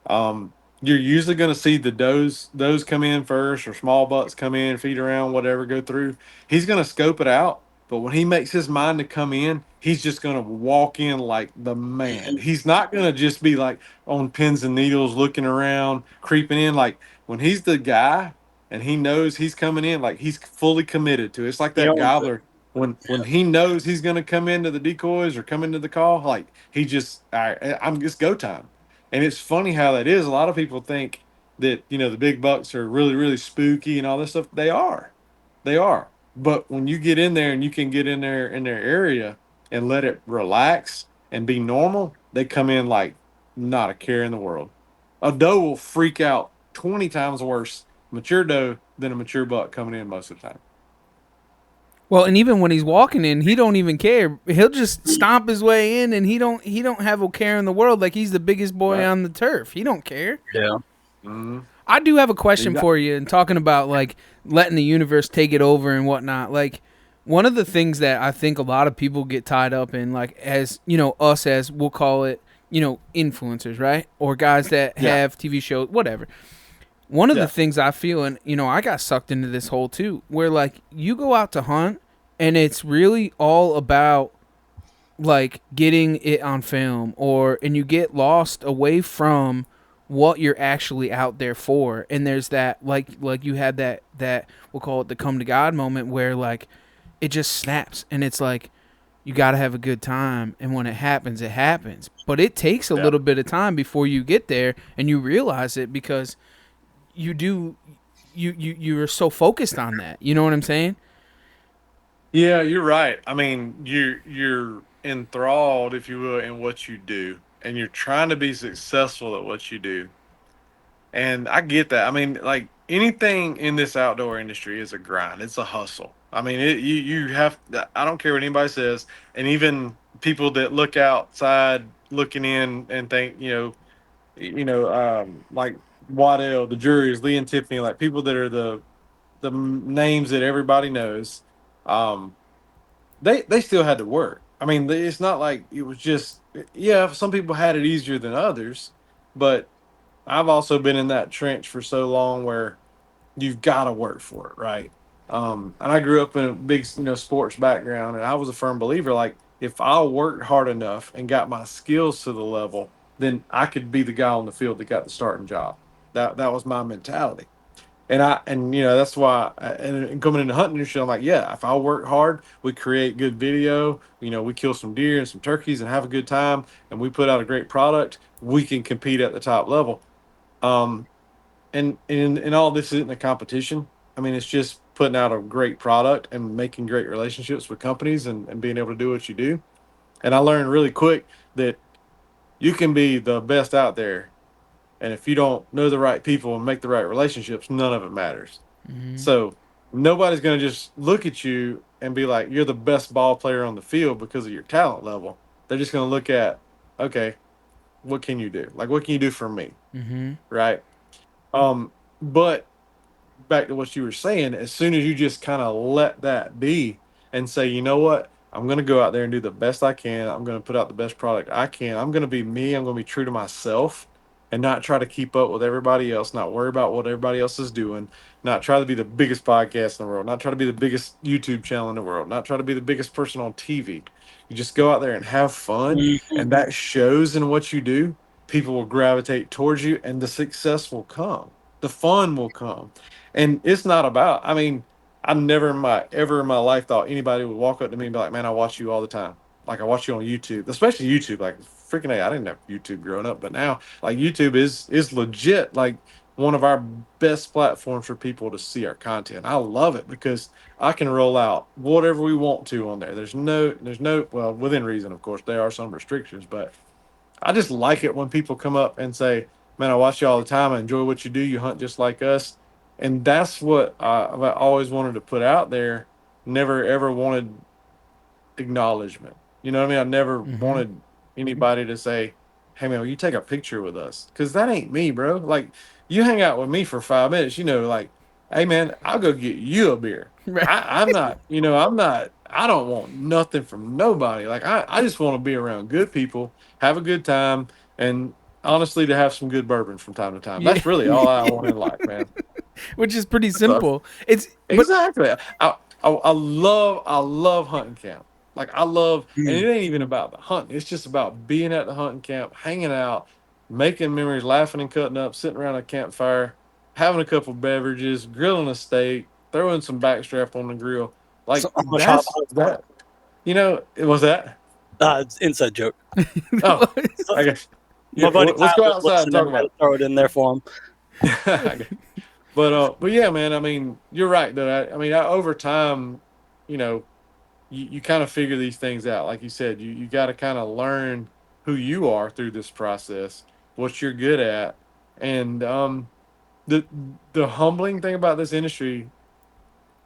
um, you're usually going to see the does come in first, or small bucks come in, feed around, whatever, go through. He's going to scope it out, but when he makes his mind to come in, he's just going to walk in like the man. He's not going to just be like on pins and needles, looking around, creeping in. Like when he's the guy and he knows he's coming in, like he's fully committed to it. It's like He that owns it. gobbler. When he knows he's going to come into the decoys or come into the call, like he just, all right, I'm just go time. And it's funny how that is. A lot of people think that, the big bucks are really, really spooky and all this stuff. They are. They are. But when you get in there and you can get in there in their area and let it relax and be normal, they come in like not a care in the world. A doe will freak out 20 times worse, mature doe, than a mature buck coming in most of the time. Well, and even when he's walking in, he don't even care. He'll just stomp his way in, and he don't have a care in the world. Like he's the biggest boy Right. on the turf. He don't care. Yeah. Mm-hmm. I do have a question for you, and talking about like letting the universe take it over and whatnot. Like one of the things that I think a lot of people get tied up in, like as us as we'll call it, influencers, right, or guys that Yeah. have TV shows, whatever. One of the Yeah. things I feel, and I got sucked into this hole too, where like you go out to hunt, and it's really all about like getting it on film, and you get lost away from what you're actually out there for. And there's that like you had that we'll call it the come to God moment where like it just snaps, and it's like you got to have a good time, and when it happens, but it takes a Yeah. little bit of time before you get there and you realize it, because you do you're so focused on that, you know what I'm saying? Yeah, you're right. I mean, you're enthralled, if you will, in what you do, and you're trying to be successful at what you do. And I get that. I mean, like anything in this outdoor industry is a grind. It's a hustle. I mean, you have. I don't care what anybody says, and even people that look outside looking in and think, like Waddell, the Juries, Lee and Tiffany, like people that are the names that everybody knows. Um, they still had to work. I mean, it's not like it was just, yeah, some people had it easier than others, but I've also been in that trench for so long where you've got to work for it, right? And I grew up in a big, sports background, and I was a firm believer, like if I worked hard enough and got my skills to the level, then I could be the guy on the field that got the starting job. That was my mentality. And that's why, and coming into hunting industry, I'm like, yeah, if I work hard, we create good video, we kill some deer and some turkeys and have a good time, and we put out a great product, we can compete at the top level. um and all this isn't a competition. I mean, it's just putting out a great product and making great relationships with companies, and being able to do what you do. And I learned really quick that you can be the best out there, and if you don't know the right people and make the right relationships, none of it matters. So nobody's going to just look at you and be like, you're the best ball player on the field because of your talent level. They're just going to look at, okay, what can you do? Like, what can you do for me? Mm-hmm. Right. But back to what you were saying, as soon as you just kind of let that be and say, you know what, I'm going to go out there and do the best I can. I'm going to put out the best product I can. I'm going to be me. I'm going to be true to myself. and not try to keep up with everybody else, not worry about what everybody else is doing, not try to be the biggest podcast in the world, not try to be the biggest YouTube channel in the world, not try to be the biggest person on TV. You just go out there and have fun, Mhm. and that shows in what you do. People will gravitate towards you, and the success will come. The fun will come. And it's not about, I mean, I never in my ever in my life thought anybody would walk up to me and be like, "Man, I watch you all the time. Like I watch you on YouTube, especially YouTube. Like freaking A, I didn't have YouTube growing up, but now like YouTube is legit like one of our best platforms for people to see our content. I love it because I can roll out whatever we want to on there. There's no well, within reason, of course. There are some restrictions, but I just like it when people come up and say, "Man, I watch you all the time. I enjoy what you do. You hunt just like us." And that's what I've always wanted to put out there. Never ever wanted acknowledgement. You know what I mean? I never Mm-hmm. wanted anybody to say, "Hey man, will you take a picture with us?" Because that ain't me, bro. Like you hang out with me for 5 minutes, like, hey man, I'll go get you a beer. Right. I'm not, I'm not. I don't want nothing from nobody. Like I just want to be around good people, have a good time, and honestly, to have some good bourbon from time to time. Yeah. That's really all I want in life, man. Which is pretty So simple. It's but exactly. I love hunting camp. Like I love, and it Mm. ain't even about the hunting. It's just about being at the hunting camp, hanging out, making memories, laughing and cutting up, sitting around a campfire, having a couple beverages, grilling a steak, throwing some backstrap on the grill. Like So how much hot? that's that. It was that. It's inside joke. Oh, So, I guess. my Yeah, buddy let's go Tyler's outside and listening. talk I had about to throw it in there for him. it. But yeah, man. I mean, you're right. Though. Over time, you know, you kind of figure these things out. Like you said, you got to kind of learn who you are through this process, what you're good at, and the the humbling thing about this industry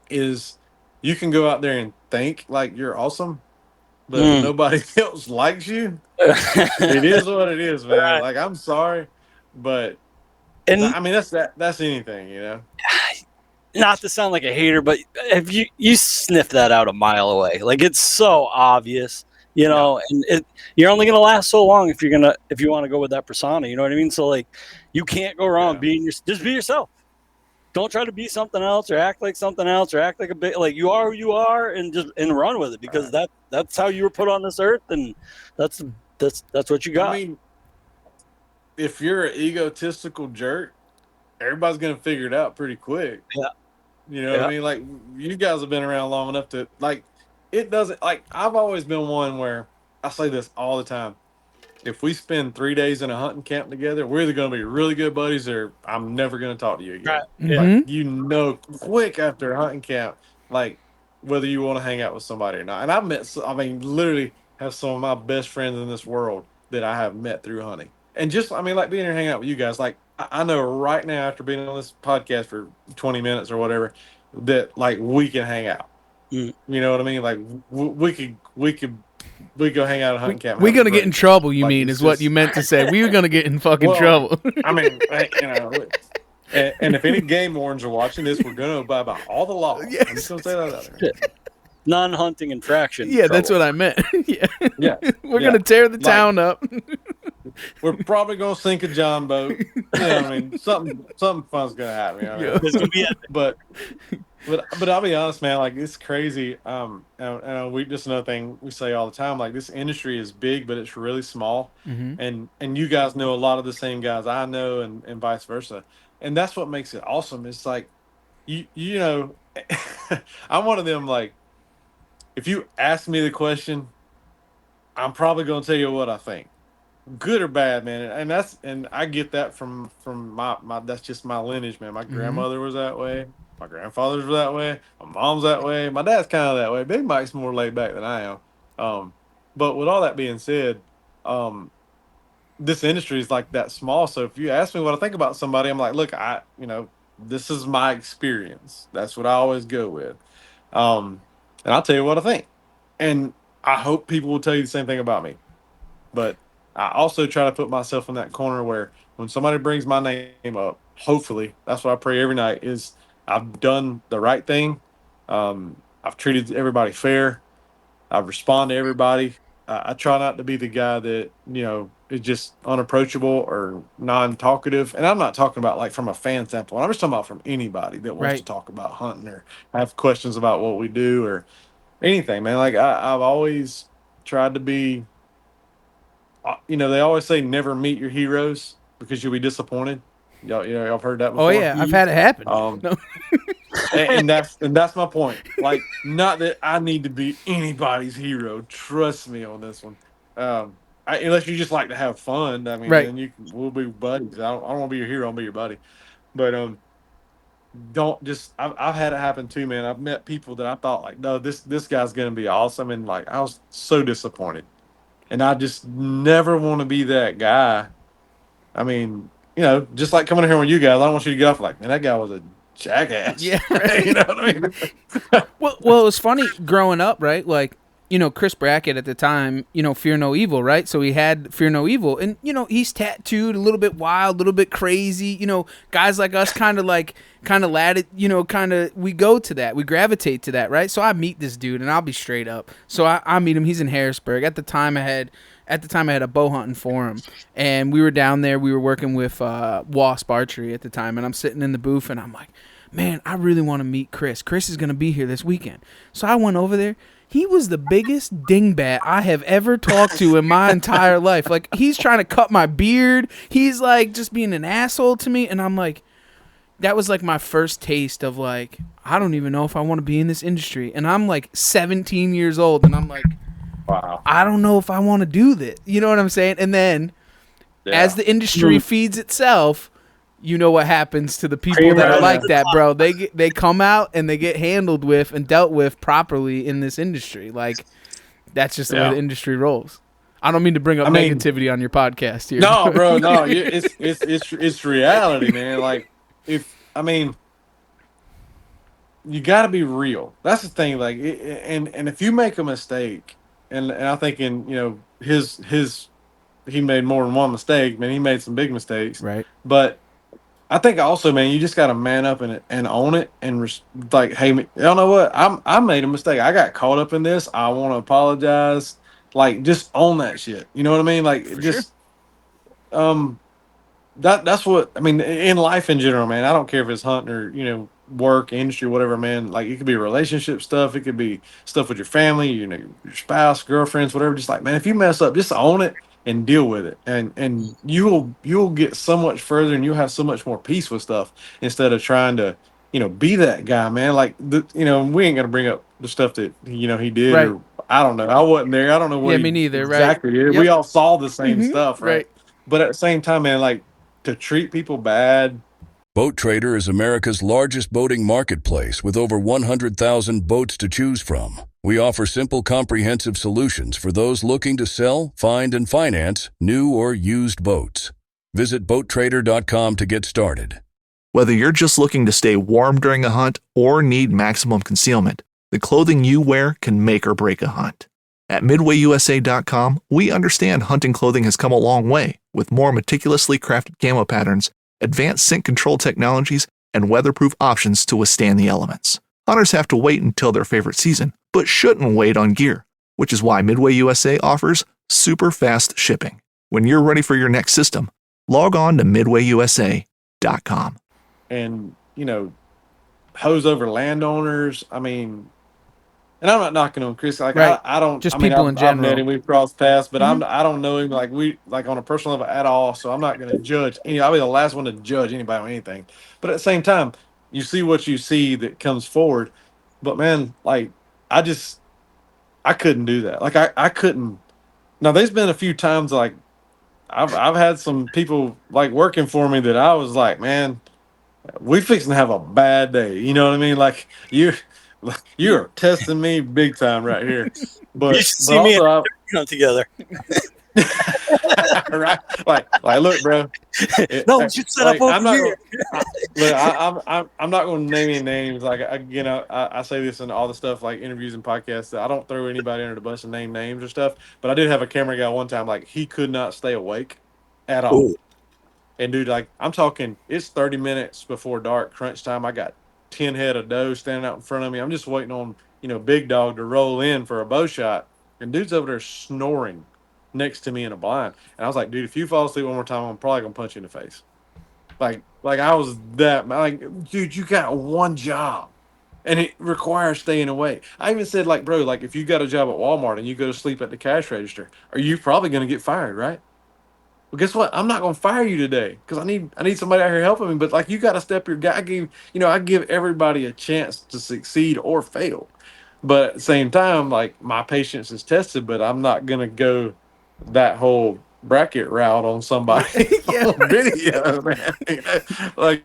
is you can go out there and think like you're awesome, but if Mm. nobody else likes you, it is what it is, man. Right. Like I'm sorry, but And that's anything, not to sound like a hater, but if you sniff that out a mile away, like it's so obvious, Yeah. and you're only gonna last so long if you want to go with that persona, you know what I mean? So like, you can't go wrong Yeah. being just be yourself. Don't try to be something else or act like something else or act like a bit like you are who you are and just run with it because Right. that's how you were put on this earth and that's that's what you I got. mean, if you're an egotistical jerk, everybody's gonna figure it out pretty quick. Yeah, You know what I yeah, mean? Like you guys have been around long enough to like it doesn't like I've always been one where I say this all the time. If we spend 3 days in a hunting camp together, we're either gonna be really good buddies or I'm never gonna talk to you right, again. yeah, Like mm-hmm. quick after a hunting camp, like whether you want to hang out with somebody or not. And literally have some of my best friends in this world that I have met through hunting. And just like being here hanging out with you guys, like I know right now after being on this podcast for 20 minutes or whatever, that like we can hang out. mm, You know what I mean? Like we go hang out at hunting camp and We're have a gonna get in great time. trouble. You Like mean it's is what you just meant to say? We were gonna get in fucking well, trouble. I mean, and if any game wardens are watching this, we're going to abide by all the laws. I'm just Yes. going to say that out there. non-hunting infraction Yeah, that's trouble. what I meant. Yeah. Yeah, We're yeah. gonna tear the Like town up. we're probably going to sink a John boat. Something fun's going to happen. You know what I Yeah. mean? It's gonna be But but I'll be honest, man. Like it's crazy. We just another thing we say all the time. Like this industry is big, but it's really small. Mm-hmm. And you guys know a lot of the same guys I know, and vice versa. And that's what makes it awesome. It's like you know, I'm one of them. Like if you ask me the question, I'm probably going to tell you what I think, good or bad, man. And I get that from my that's just my lineage, man. My Mm-hmm. grandmother was that way. My grandfather's were that way. My mom's that way. My dad's kind of that way. Big Mike's more laid back than I am. Um, but with all that being said, um, this industry is like that small. So if you ask me what I think about somebody, I'm like, look, this is my experience. That's what I always go with. Um, and I'll tell you what I think. And I hope people will tell you the same thing about me. But I also try to put myself in that corner where when somebody brings my name up, hopefully, that's what I pray every night is I've done the right thing. I've treated everybody fair. I've responded to everybody. I try not to be the guy that, is just unapproachable or non-talkative. And I'm not talking about like from a fan standpoint. I'm just talking about from anybody that wants to Right. talk about hunting or have questions about what we do or anything, man. Like I've always tried to be, they always say never meet your heroes because you'll be disappointed. Y'all have heard that Oh before. yeah, I've had it happen. Um, No. and that's my point. Like, not that I need to be anybody's hero. Trust me on this one. Unless you just like to have fun. I mean, Right. then we'll be buddies. I don't want to be your hero. I'll be your buddy. But don't just. I've had it happen too, man. I've met people that I thought like, no, this guy's gonna be awesome, and like I was so disappointed. And I just never want to be that guy. I mean, just like coming here with you guys, I don't want you to get off like, man, that guy was a jackass. Yeah, right. You know what I mean? Well, it was funny growing up, right? Like, Chris Brackett at the time, Fear No Evil, right? So he had Fear No Evil, and he's tattooed, a little bit wild, a little bit crazy. Guys like us, kind of ladded, we go to that, we gravitate to that, right? So I meet this dude, and I'll be straight up. So I meet him. He's in Harrisburg. At the time, I had a bow hunting forum, and we were down there. We were working with Wasp Archery at the time, and I'm sitting in the booth, and I'm like, man, I really want to meet Chris. Chris is going to be here this weekend. So I went over there. He was the biggest dingbat I have ever talked to in my entire life. Like, he's trying to cut my beard. He's, like, just being an asshole to me. And I'm like, that was, like, my first taste of, like, I don't even know if I want to be in this industry. And I'm, like, 17 years old. And I'm like, Wow. I don't know if I want to do this. You know what I'm saying? And then as the industry feeds itself, you know what happens to the people that are like that, bro. They come out and they get handled with and dealt with properly in this industry. Like, that's just the way the industry rolls. I don't mean to bring up negativity on your podcast here. No, bro, no. It's reality, man. Like, you got to be real. That's the thing. Like, and if you make a mistake, and I think he made more than one mistake. Man, he made some big mistakes. Right. But I think also, man, you just got to man up and own it and like, hey, you know what? I made a mistake. I got caught up in this. I want to apologize. Like, just own that shit. You know what I mean? Like, that's what I mean in life in general, man. I don't care if it's hunting or work, industry, whatever, man. Like, it could be relationship stuff. It could be stuff with your family, your spouse, girlfriends, whatever. Just like, man, if you mess up, just own it and deal with it, and you'll get so much further, and you'll have so much more peace with stuff instead of trying to be that guy, man. Like, we ain't gonna bring up the stuff that he did, right. or I don't know. I wasn't there. I don't know what me neither. exactly Right. did. Yep. We all saw the same stuff, right? Right. But at the same time, man, like, to treat people bad. Boat Trader is America's largest boating marketplace with over 100,000 boats to choose from. We offer simple, comprehensive solutions for those looking to sell, find, and finance new or used boats. Visit BoatTrader.com to get started. Whether you're just looking to stay warm during a hunt or need maximum concealment, the clothing you wear can make or break a hunt. At MidwayUSA.com, we understand hunting clothing has come a long way with more meticulously crafted camo patterns, advanced scent control technologies, and weatherproof options to withstand the elements. Hunters have to wait until their favorite season, but shouldn't wait on gear, which is why Midway USA offers super fast shipping. When you're ready for your next system, log on to MidwayUSA.com. And, hose over landowners. I mean, and I'm not knocking on Chris. Like, right. I don't just I mean, people in general. I've met him, we've crossed paths, but I don't know him like on a personal level at all. So I'm not going to judge. I'll be the last one to judge anybody on anything. But at the same time, you see what you see that comes forward. But man, like, I couldn't do that. Like, I couldn't. Now, there's been a few times like I've had some people like working for me that I was like, man, we fixing to have a bad day. You know what I mean? Like, you're testing me big time right here. But you should see me and together. Right? Like, look, bro. No, we should set up over here. I'm not going to name any names. Like, I say this in all the stuff, like interviews and podcasts. I don't throw anybody under the bus and name names or stuff. But I did have a camera guy one time. Like, he could not stay awake at all. Ooh. And dude, like, I'm talking, it's 30 minutes before dark, crunch time. I got 10 head of doe standing out in front of me. I'm just waiting on, Big Dog to roll in for a bow shot. and dude's over there snoring next to me in a blind. And I was like, dude, if you fall asleep one more time, I'm probably gonna punch you in the face. Like I was that like, dude, you got one job, and it requires staying awake. I even said, like, bro, like if you got a job at Walmart and you go to sleep at the cash register, are you probably gonna get fired, right? Well, guess what? I'm not gonna fire you today because I need somebody out here helping me. But like, you got to step your guy. I give everybody a chance to succeed or fail. But at the same time, like my patience is tested, but I'm not gonna go that whole bracket route on somebody Yeah, on video, man. Like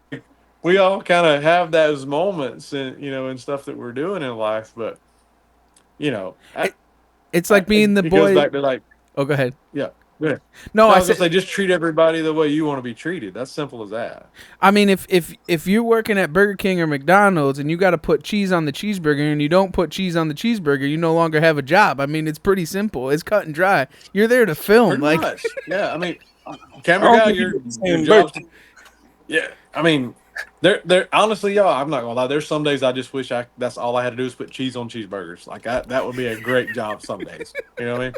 we all kind of have those moments, and and stuff that we're doing in life. But you know, I, it's like being the it goes boy. back to like, Oh, go ahead. yeah, yeah. No, No, I I was gonna said. say just treat everybody the way you want to be treated. That's simple as that. I mean, if you're working at Burger King or McDonald's and you got to put cheese on the cheeseburger and you don't put cheese on the cheeseburger, you no longer have a job. I mean, it's pretty simple. It's cut and dry. You're there to film. Pretty Like, much. Yeah. I mean, I camera don't guy, think you your get the your same job's burger. yeah. I mean, there honestly, y'all, I'm not gonna lie. There's some days I just wish that's all I had to do is put cheese on cheeseburgers. Like that would be a great job some days. You know what I mean?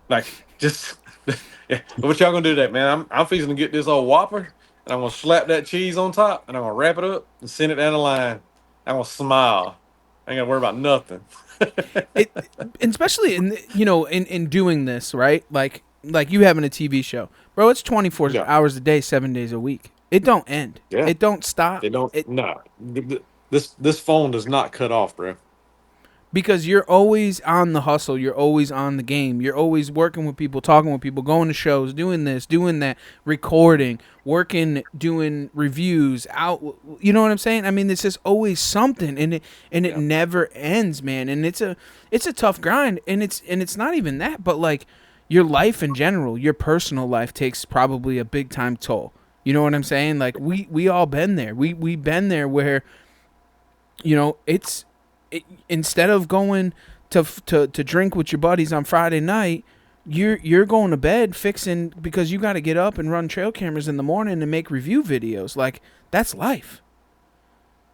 Like just yeah. What y'all gonna do today, man? I'm fixing to get this old Whopper and I'm gonna slap that cheese on top and I'm gonna wrap it up and send it down the line. I'm gonna smile. I ain't gotta worry about nothing. it, especially in doing this, right? Like you having a TV show, bro. It's 24 Yeah. hours a day, 7 days a week. It don't end. Yeah. It don't stop. They don't It no. This phone does not cut off, bro. because you're always on the hustle. You're always on the game. You're always working with people, talking with people, going to shows, doing this, doing that, recording, working, doing reviews. Out, you know what I'm saying? I mean, it's just always something, and it Yeah. never ends, man. And it's a tough grind, and it's not even that, but like your life in general, your personal life takes probably a big time toll. You know what I'm saying? Like we all been there. We been there where instead of going to drink with your buddies on Friday night, you're going to bed fixing because you got to get up and run trail cameras in the morning and make review videos. Like that's life.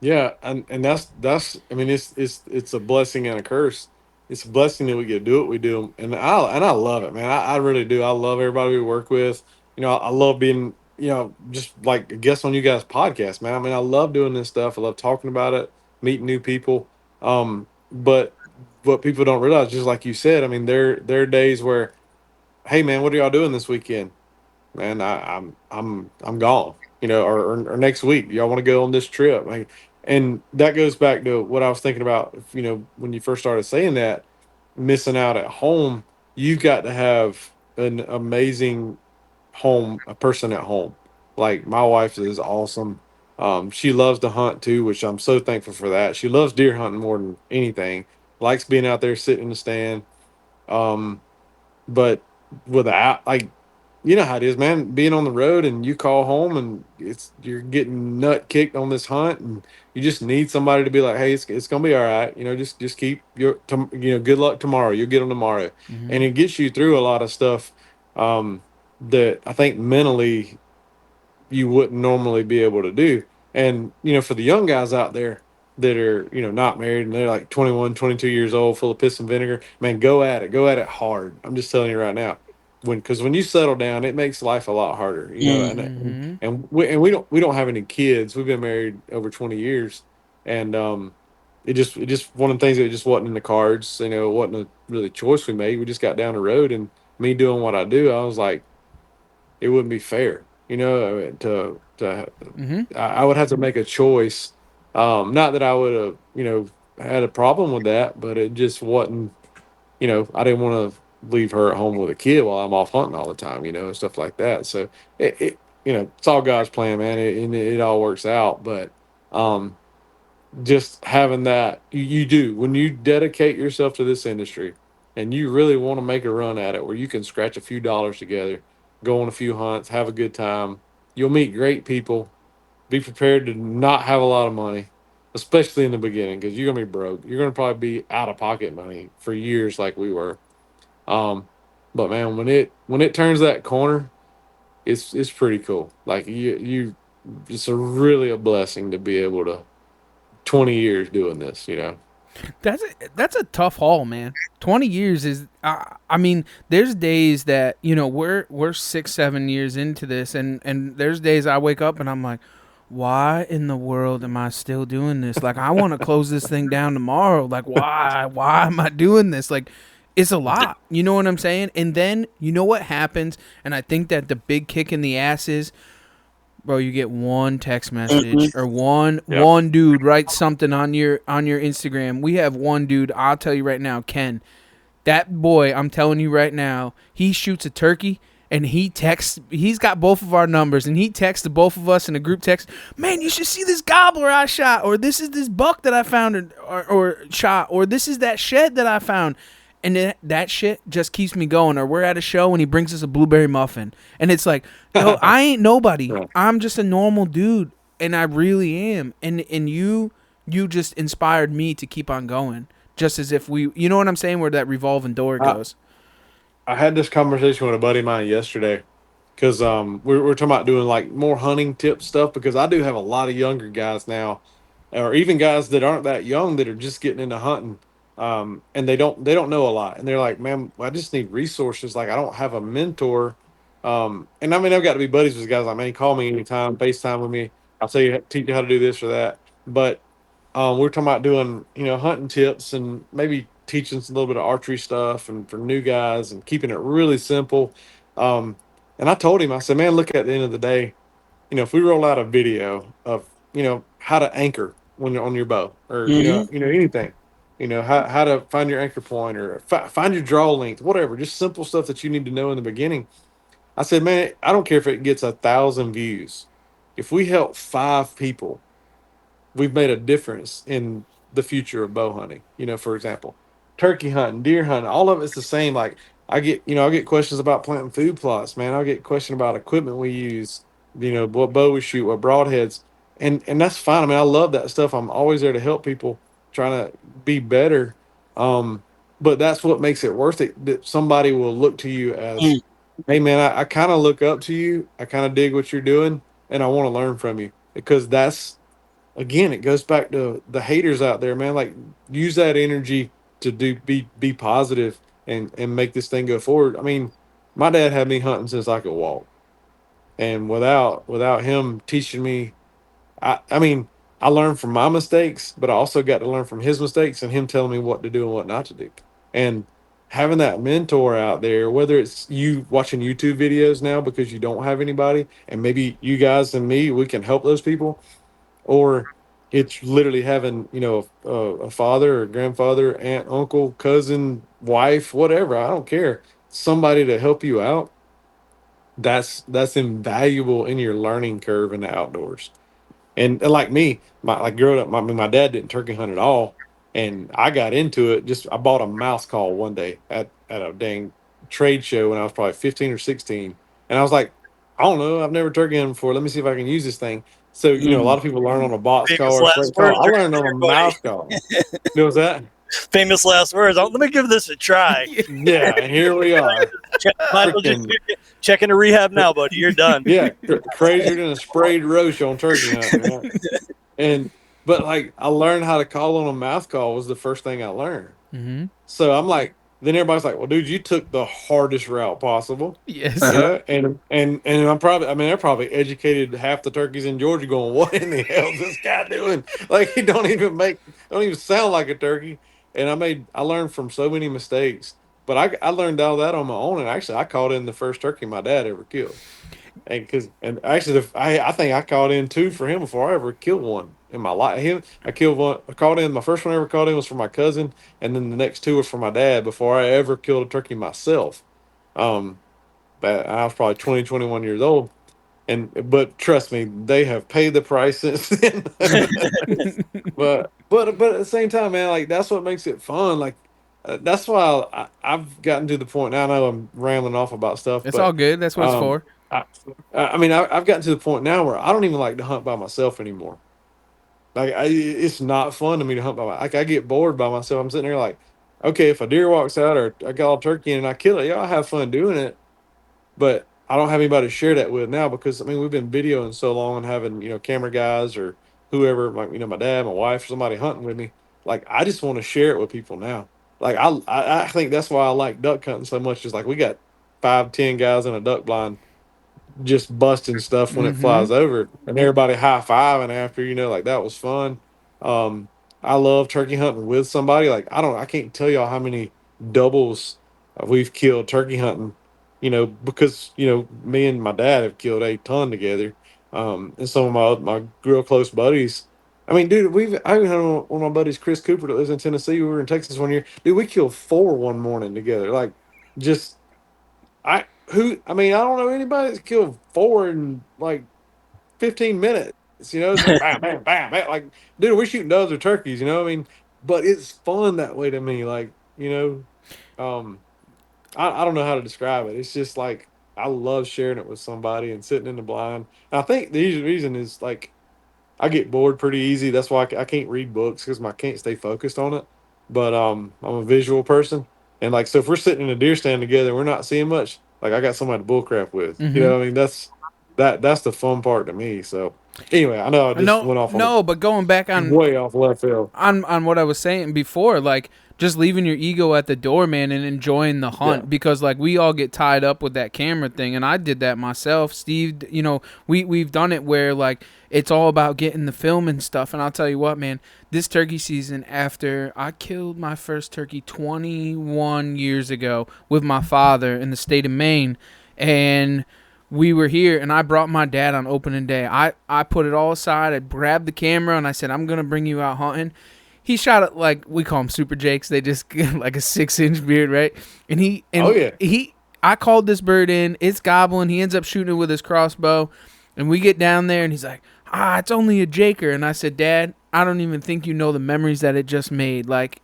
Yeah, and that's I mean it's a blessing and a curse. It's a blessing that we get to do what we do, and I love it, man. I really do. I love everybody we work with. I love being just like a guest on you guys' podcast, man. I mean, I love doing this stuff. I love talking about it, meeting new people. But what people don't realize, just like you said, I mean, there are days where, hey, man, what are y'all doing this weekend? Man, I'm gone. Or next week, y'all want to go on this trip? Like, and that goes back to what I was thinking about. When you first started saying that, missing out at home, you got to have an amazing a person at home. Like my wife is awesome. She loves to hunt too, which I'm so thankful for that. She loves deer hunting more than anything. Likes being out there sitting in the stand. Um, but without like how it is, man, being on the road and you call home and you're getting nut kicked on this hunt and you just need somebody to be like, hey, it's gonna be all right. Just keep good luck tomorrow. You'll get them tomorrow. Mm-hmm. And it gets you through a lot of stuff that I think mentally you wouldn't normally be able to do. And, for the young guys out there that are, not married and they're like 21, 22 years old, full of piss and vinegar, man, go at it hard. I'm just telling you right now. Because when you settle down, it makes life a lot harder, Mm-hmm. and we don't have any kids. We've been married over 20 years, and it just one of the things that just wasn't in the cards. It wasn't a really choice we made. We just got down the road, and me doing what I do, I was like, it wouldn't be fair, to Mm-hmm. I would have to make a choice. Not that I would have, had a problem with that, but it just wasn't, I didn't want to leave her at home with a kid while I'm off hunting all the time, and stuff like that. So it's all God's plan, man. And it all works out. But just having that, you do when you dedicate yourself to this industry and you really want to make a run at it where you can scratch a few dollars together, go on a few hunts, have a good time. You'll meet great people. Be prepared to not have a lot of money, especially in the beginning, because you're gonna be broke. You're gonna probably be out of pocket money for years, like we were. Um, but man, when it turns that corner, it's pretty cool. Like it's really a blessing to be able to 20 years doing this. That's a tough haul, man. 20 years is I mean, there's days that, we're 6-7 years into this, and there's days I wake up and I'm like, why in the world am I still doing this? Like, I want to close this thing down tomorrow. Like, why am I doing this? Like, it's a lot. You know what I'm saying? And then you know what happens, and I think that the big kick in the ass is, bro, you get one text message or one dude writes something on your Instagram. We have one dude, I'll tell you right now, Ken. That boy, I'm telling you right now, he shoots a turkey and he's got both of our numbers, and he texts to both of us in a group text, man, you should see this gobbler I shot, or this is this buck that I found or shot, or this is that shed that I found. And that shit just keeps me going. Or we're at a show and he brings us a blueberry muffin. And it's like, yo, I ain't nobody. I'm just a normal dude. And I really am. And you just inspired me to keep on going. Just as if you know what I'm saying, where that revolving door goes. I had this conversation with a buddy of mine yesterday because we're talking about doing like more hunting tip stuff, because I do have a lot of younger guys now, or even guys that aren't that young that are just getting into hunting, and they don't know a lot, and they're like, man, I just need resources. Like, I don't have a mentor, and I mean, I've got to be buddies with guys. Like, man, call me anytime, FaceTime with me. I'll teach you how to do this or that. But we're talking about doing, hunting tips and maybe teaching a little bit of archery stuff and for new guys and keeping it really simple. Um, and I told him, I said, man, look, at the end of the day, if we roll out a video of, how to anchor when you're on your bow, or, anything, how to find your anchor point, or find your draw length, whatever, just simple stuff that you need to know in the beginning. I said, man, I don't care if it gets 1,000 views. If we help 5 people, we've made a difference in the future of bow hunting. For example, turkey hunting, deer hunting, all of it's the same. Like, I get questions about planting food plots, man. I get question about equipment we use, what bow we shoot, what broadheads, and that's fine. I mean, I love that stuff. I'm always there to help people trying to be better. Um, but that's what makes it worth it. That somebody will look to you as, hey man, I kind of look up to you. I kind of dig what you're doing, and I want to learn from you, because that's, again, it goes back to the haters out there, man. Like, use that energy to be positive and make this thing go forward. I mean, my dad had me hunting since I could walk, and without him teaching me, I mean, I learned from my mistakes, but I also got to learn from his mistakes and him telling me what to do and what not to do. And having that mentor out there, whether it's you watching YouTube videos now because you don't have anybody, and maybe you guys and me, we can help those people, or it's literally having, a father or grandfather, aunt, uncle, cousin, wife, whatever, I don't care, somebody to help you out. That's invaluable in your learning curve in the outdoors. And like me, like growing up, my dad didn't turkey hunt at all, and I got into it. Just, I bought a mouse call one day at a dang trade show when I was probably 15 or 16, and I was like, I don't know, I've never turkey hunted before. Let me see if I can use this thing. So, a lot of people learn on a box call Famous or a straight last words. call. I learned on a mouse call. You know what's that? Famous last words. Let me give this a try. Yeah, and here we are. Might as well just check into rehab now, buddy. You're done. Yeah, crazier than a sprayed roach on turkey hunting. Right? And but like, I learned how to call on a mouth call was the first thing I learned. Mm-hmm. So I'm like, then everybody's like, well, dude, you took the hardest route possible. Yes. Yeah, and they're probably educated half the turkeys in Georgia going, what in the hell is this guy doing? Like, he don't even sound like a turkey. And I learned from so many mistakes. But I learned all that on my own, and actually I called in the first turkey my dad ever killed. And actually, I think I called in 2 for him before I ever killed one in my life. I killed one. I called in. My first one I ever called in was for my cousin, and then the next 2 was for my dad before I ever killed a turkey myself. But I was probably 20, 21 years old, but trust me, they have paid the price since then. but at the same time, man, like, that's what makes it fun. Like, that's why I've gotten to the point now. I know I'm rambling off about stuff. It's all good. That's what it's for. I've gotten to the point now where I don't even like to hunt by myself anymore. Like, it's not fun to me to hunt like, I get bored by myself. I'm sitting there like, okay, if a deer walks out or I got a turkey and I kill it, yeah, I have fun doing it. But I don't have anybody to share that with now, because I mean, we've been videoing so long and having, camera guys or whoever, like, my dad, my wife, somebody hunting with me. like I just want to share it with people now. Like I think that's why I like duck hunting so much. Is like we got 5, 10 guys in a duck blind just busting stuff when it Mm-hmm. flies over, and everybody high fiving after. Like that was fun. Um, I love turkey hunting with somebody. Like I can't tell y'all how many doubles we've killed turkey hunting. Because me and my dad have killed a ton together. And some of my real close buddies. I mean, dude, I even had one of my buddies, Chris Cooper, that lives in Tennessee. We were in Texas one year. Dude, we killed 4 one morning together. Like, just I mean, I don't know anybody that's killed 4 in like 15 minutes. It's like bam, bam, bam, bam. Like, dude, we're shooting doves or turkeys. I mean, but it's fun that way to me. Like, um, I don't know how to describe it. It's just like I love sharing it with somebody and sitting in the blind. And I think the reason is like I get bored pretty easy. That's why I can't read books because I can't stay focused on it. But I'm a visual person, and like so if we're sitting in a deer stand together, and we're not seeing much. Like I got somebody to bullcrap with. Mm-hmm. I mean that's the fun part to me. So anyway, I know I just No, went off on no, but going back way off left field. on what I was saying before, like just leaving your ego at the door, man, and enjoying the hunt Yeah. because like we all get tied up with that camera thing, and I did that myself. Steve, we've done it where like it's all about getting the film and stuff. And I'll tell you what, man, this turkey season after I killed my first turkey 21 years ago with my father in the state of Maine, and we were here, and I brought my dad on opening day. I put it all aside. I grabbed the camera, and I said, I'm going to bring you out hunting. He shot it like, we call them Super Jakes. They just get like a 6-inch beard, right? And Oh, yeah. I called this bird in. It's gobbling. He ends up shooting it with his crossbow. And we get down there, and he's like, it's only a Jaker. And I said, Dad, I don't even think you know the memories that it just made. Like,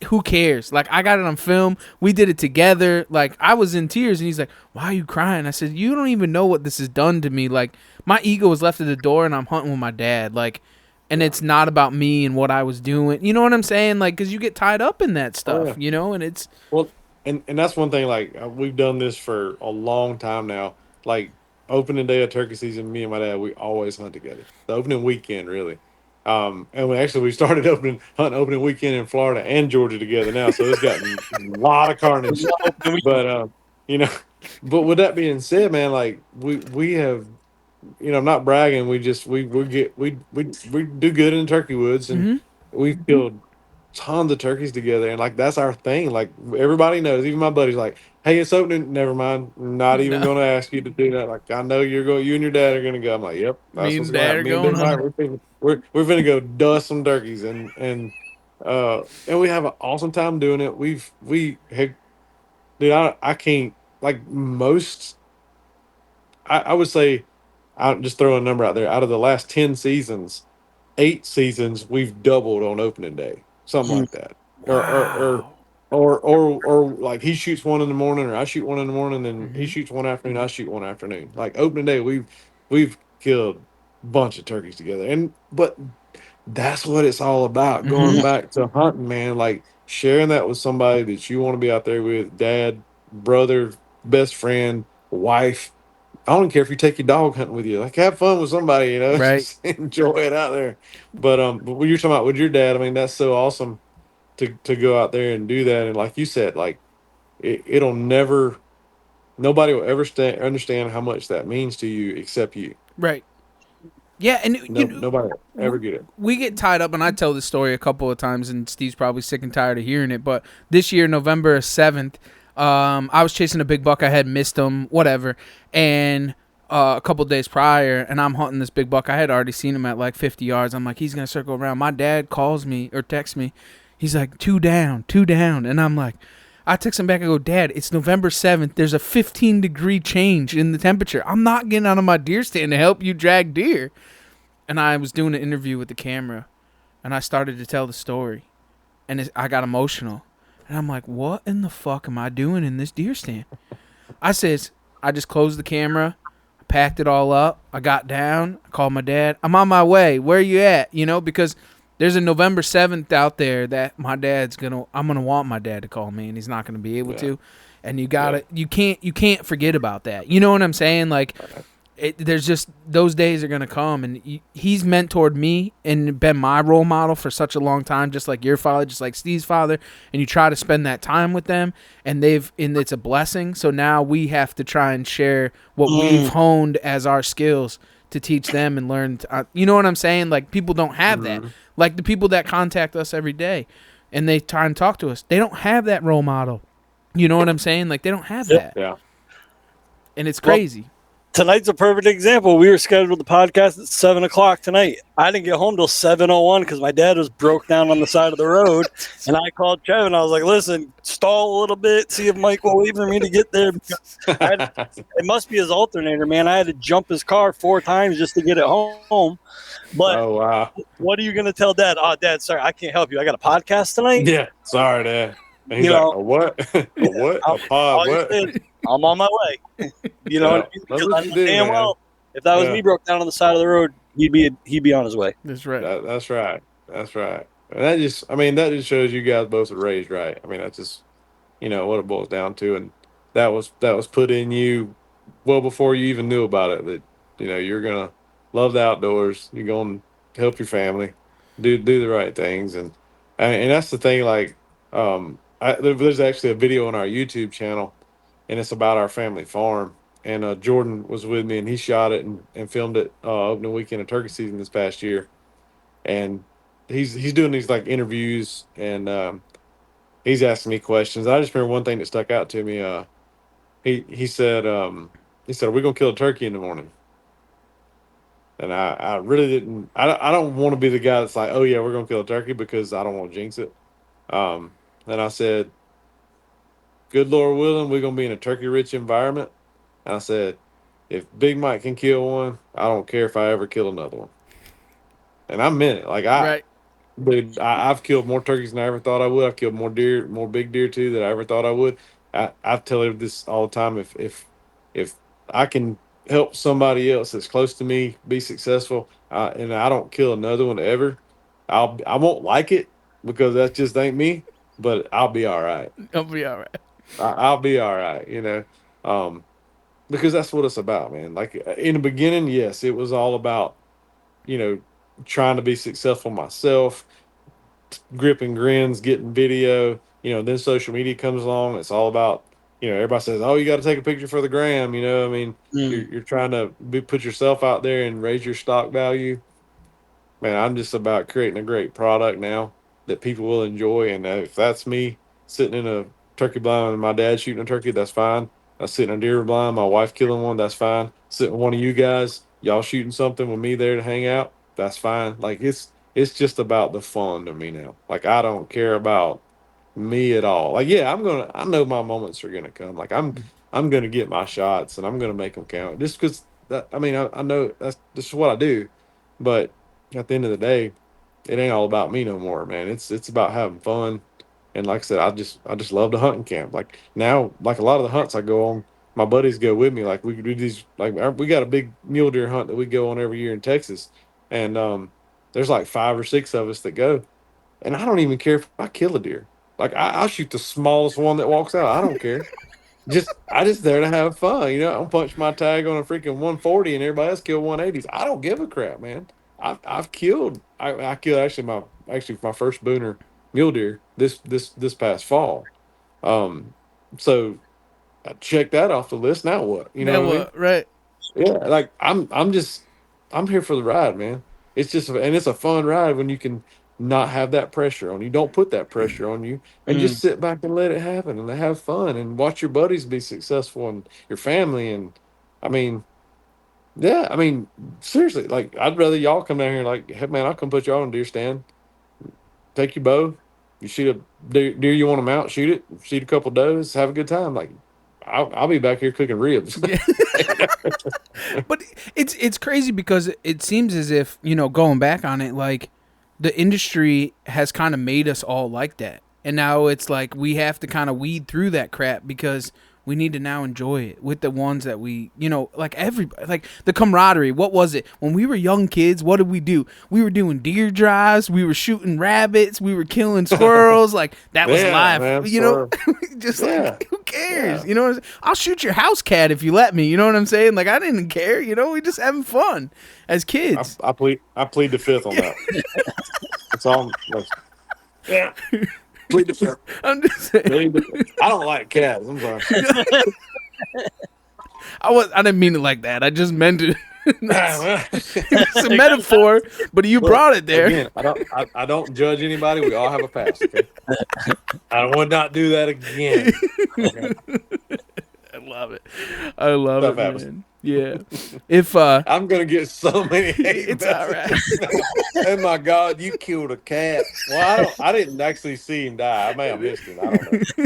who cares? Like, I got it on film. We did it together. Like, I was in tears, and he's like, why are you crying? I said, you don't even know what this has done to me. Like, my ego was left at the door, and I'm hunting with my dad. Like, and it's not about me and what I was doing. You know what I'm saying? Like, because you get tied up in that stuff, and it's... Well, and that's one thing, like, we've done this for a long time now. Like, opening day of turkey season, me and my dad, we always hunt together. The opening weekend, really. And we started hunting opening weekend in Florida and Georgia together now. So it's gotten a lot of carnage. But, but with that being said, man, like, we have, I'm not bragging. We just, we do good in the turkey woods, and we've killed tons of turkeys together, and like that's our thing. Like everybody knows, even my buddies, like, hey, it's opening. Never mind, I'm not even going to ask you to do that. Like I know you're going. You and your dad are going to go. I'm like, yep, that's Me what's and going to Dad happen. are Me and going Dad, hunting. we're going to go dust some turkeys, and we have an awesome time doing it. We had, dude, I can't like most. I would say, I'll just throw a number out there. Out of the last 10 seasons, 8 seasons we've doubled on opening day, something like that, Wow. or like he shoots one in the morning, or I shoot one in the morning, then he shoots one afternoon, I shoot one afternoon. Like opening day, we've killed a bunch of turkeys together, but that's what it's all about. Going back to hunting, man, like sharing that with somebody that you want to be out there with, dad, brother, best friend, wife. I don't care if you take your dog hunting with you. Like, have fun with somebody, Right. just enjoy it out there. But what you're talking about with your dad, I mean, that's so awesome to go out there and do that. And like you said, like it'll never, nobody will ever understand how much that means to you except you. Right. Yeah, and No, nobody will ever get it. we get tied up, and I tell this story a couple of times, and Steve's probably sick and tired of hearing it. But this year, November 7th, I was chasing a big buck. I had missed him, whatever, and a couple of days prior, and I'm hunting this big buck. I had already seen him at like 50 yards. I'm like, he's gonna circle around. My dad calls me or texts me. He's like, two down, and I'm like. I text him back. I go, Dad, it's November 7th. There's a 15-degree change in the temperature. I'm not getting out of my deer stand to help you drag deer. And I was doing an interview with the camera, and I started to tell the story. And I got emotional. And I'm like, what in the fuck am I doing in this deer stand? I just closed the camera, I packed it all up. I got down. I called my dad. I'm on my way. Where are you at? Because there's a November 7th out there that I'm going to want my dad to call me, and he's not going to be able to. And you can't forget about that. You know what I'm saying? Like, there's just those days are gonna come, and he's mentored me and been my role model for such a long time, just like your father, just like Steve's father. And you try to spend that time with them, and it's a blessing. So now we have to try and share what we've honed as our skills to teach them and learn. You know what I'm saying? Like, people don't have that. Like the people that contact us every day, and they try and talk to us, they don't have that role model. You know what I'm saying? Like, they don't have that. Yeah. And it's crazy. Tonight's a perfect example. We were scheduled the podcast at 7:00 tonight. I didn't get home till 7:01 because my dad was broke down on the side of the road, and I called Trev and I was like, "Listen, stall a little bit, see if Mike will wait for me to get there." It must be his alternator, man. I had to jump his car 4 times just to get it home. But Oh wow. what are you gonna tell Dad? Oh, Dad, sorry, I can't help you. I got a podcast tonight. Yeah. Sorry, Dad. And he's You like, know, a what? A what? A pod? all you What? said, I'm on my way. You know, Yeah. what I mean? That's Because what I you know do, damn man. well, if that was Yeah. me broke down on the side of the road, he'd be on his way. That's right. That's right. That's right. And that just shows you guys both are raised right. I mean, that's just what it boils down to, and that was put in you well before you even knew about it. That you're gonna love the outdoors. You're gonna help your family, do the right things, and that's the thing. Like, there's actually a video on our YouTube channel, and it's about our family farm. And Jordan was with me, and he shot it and filmed it opening weekend of turkey season this past year. And he's doing these like interviews, and he's asking me questions. I just remember one thing that stuck out to me. He said, "Are we gonna kill a turkey in the morning?" And I really didn't. I don't want to be the guy that's like, "Oh yeah, we're gonna kill a turkey," because I don't want to jinx it. Um, and I said, "Good Lord willing, we're gonna be in a turkey rich environment." And I said, "If Big Mike can kill one, I don't care if I ever kill another one." And I meant it. Like Right. dude, I've killed more turkeys than I ever thought I would. I've killed more deer, more big deer too than I ever thought I would. I tell him this all the time. If I can help somebody else that's close to me be successful, and I don't kill another one ever, I won't like it because that just ain't me. But I'll be all right. It'll be all right. I'll be all right. Because that's what it's about, man. Like in the beginning, yes, it was all about you know trying to be successful myself, grip and grins, getting video. Then social media comes along. It's all about, everybody says, "Oh, you got to take a picture for the gram." I mean, you're trying to put yourself out there and raise your stock value. Man, I'm just about creating a great product now that people will enjoy. And if that's me sitting in a turkey blind and my dad shooting a turkey, that's fine. I sit in a deer blind, my wife killing one, that's fine. Sitting with one of you guys, y'all shooting something with me there to hang out, that's fine. Like it's just about the fun to me now. Like I don't care about me at all. Like yeah, I know my moments are gonna come. Like I'm gonna get my shots and I'm gonna make them count. Just because I know that's just what I do. But at the end of the day, it ain't all about me no more, man. It's about having fun. And like I said, I just love to hunt in camp. Like now, like a lot of the hunts I go on, my buddies go with me. Like we do these, like we got a big mule deer hunt that we go on every year in Texas, and there's like 5 or 6 of us that go, and I don't even care if I kill a deer. Like I'll shoot the smallest one that walks out. I don't care. I just there to have fun. I'll punch my tag on a freaking 140 and everybody else kill 180s. I don't give a crap, man. I've killed. I killed actually my first booner mule deer this past fall. So I checked that off the list. Now what? You know what I mean? Right. Yeah, like I'm here for the ride, man. It's a fun ride when you can not have that pressure on you. Don't put that pressure on you and just sit back and let it happen and have fun and watch your buddies be successful and your family. And I mean, yeah, I mean, seriously, like I'd rather y'all come down here like, hey man, I'll come put y'all on a deer stand, take your bow, you shoot a deer you want to mount, shoot it, shoot a couple does, have a good time. Like I'll be back here cooking ribs. But it's crazy because it seems as if, going back on it, like the industry has kind of made us all like that. And now it's like we have to kind of weed through that crap because we need to now enjoy it with the ones that we, like everybody, like the camaraderie. What was it? When we were young kids, what did we do? We were doing deer drives. We were shooting rabbits. We were killing squirrels. Like that was Yeah, live, man, just Yeah. like, who cares? cares? Yeah. You know what I'm saying? I'll shoot your house cat if you let me. You know what I'm saying? Like, I didn't care. You know, we just having fun as kids. I plead the fifth on that. That's all. Yeah. Plead the fifth. I'm just saying. I don't like cats. I'm sorry. I didn't mean it like that. I just meant it. Well, It's a metaphor, but you brought it there. Again, I don't judge anybody. We all have a past. Okay? I would not do that again. Okay? I love it. I love Stuff it, happens. man. Yeah. If I'm gonna get so many hate it's all right. messages. Oh my God, you killed a cat. Well, I didn't actually see him die. I may have missed him. I don't know.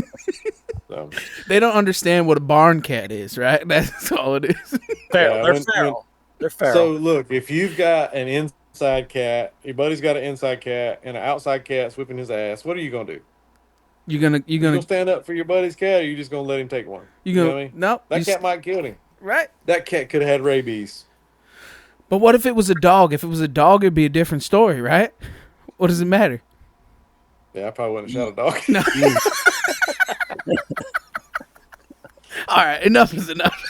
So, They don't understand what a barn cat is, right? That's all it is. Feral. Yeah, They're when- feral. They're feral. so look, if you've got an inside cat, your buddy's got an inside cat, and an outside cat's whipping his ass, what are you gonna do? You're gonna You gonna stand up for your buddy's cat, or you just gonna let him take one? you know gonna what I mean? no. That you cat might kill him. right. That cat could have had rabies. But what if it was a dog? If it was a dog, it'd be a different story, right? What does it matter? Yeah, I probably wouldn't have shot a dog. No. All right, enough is enough.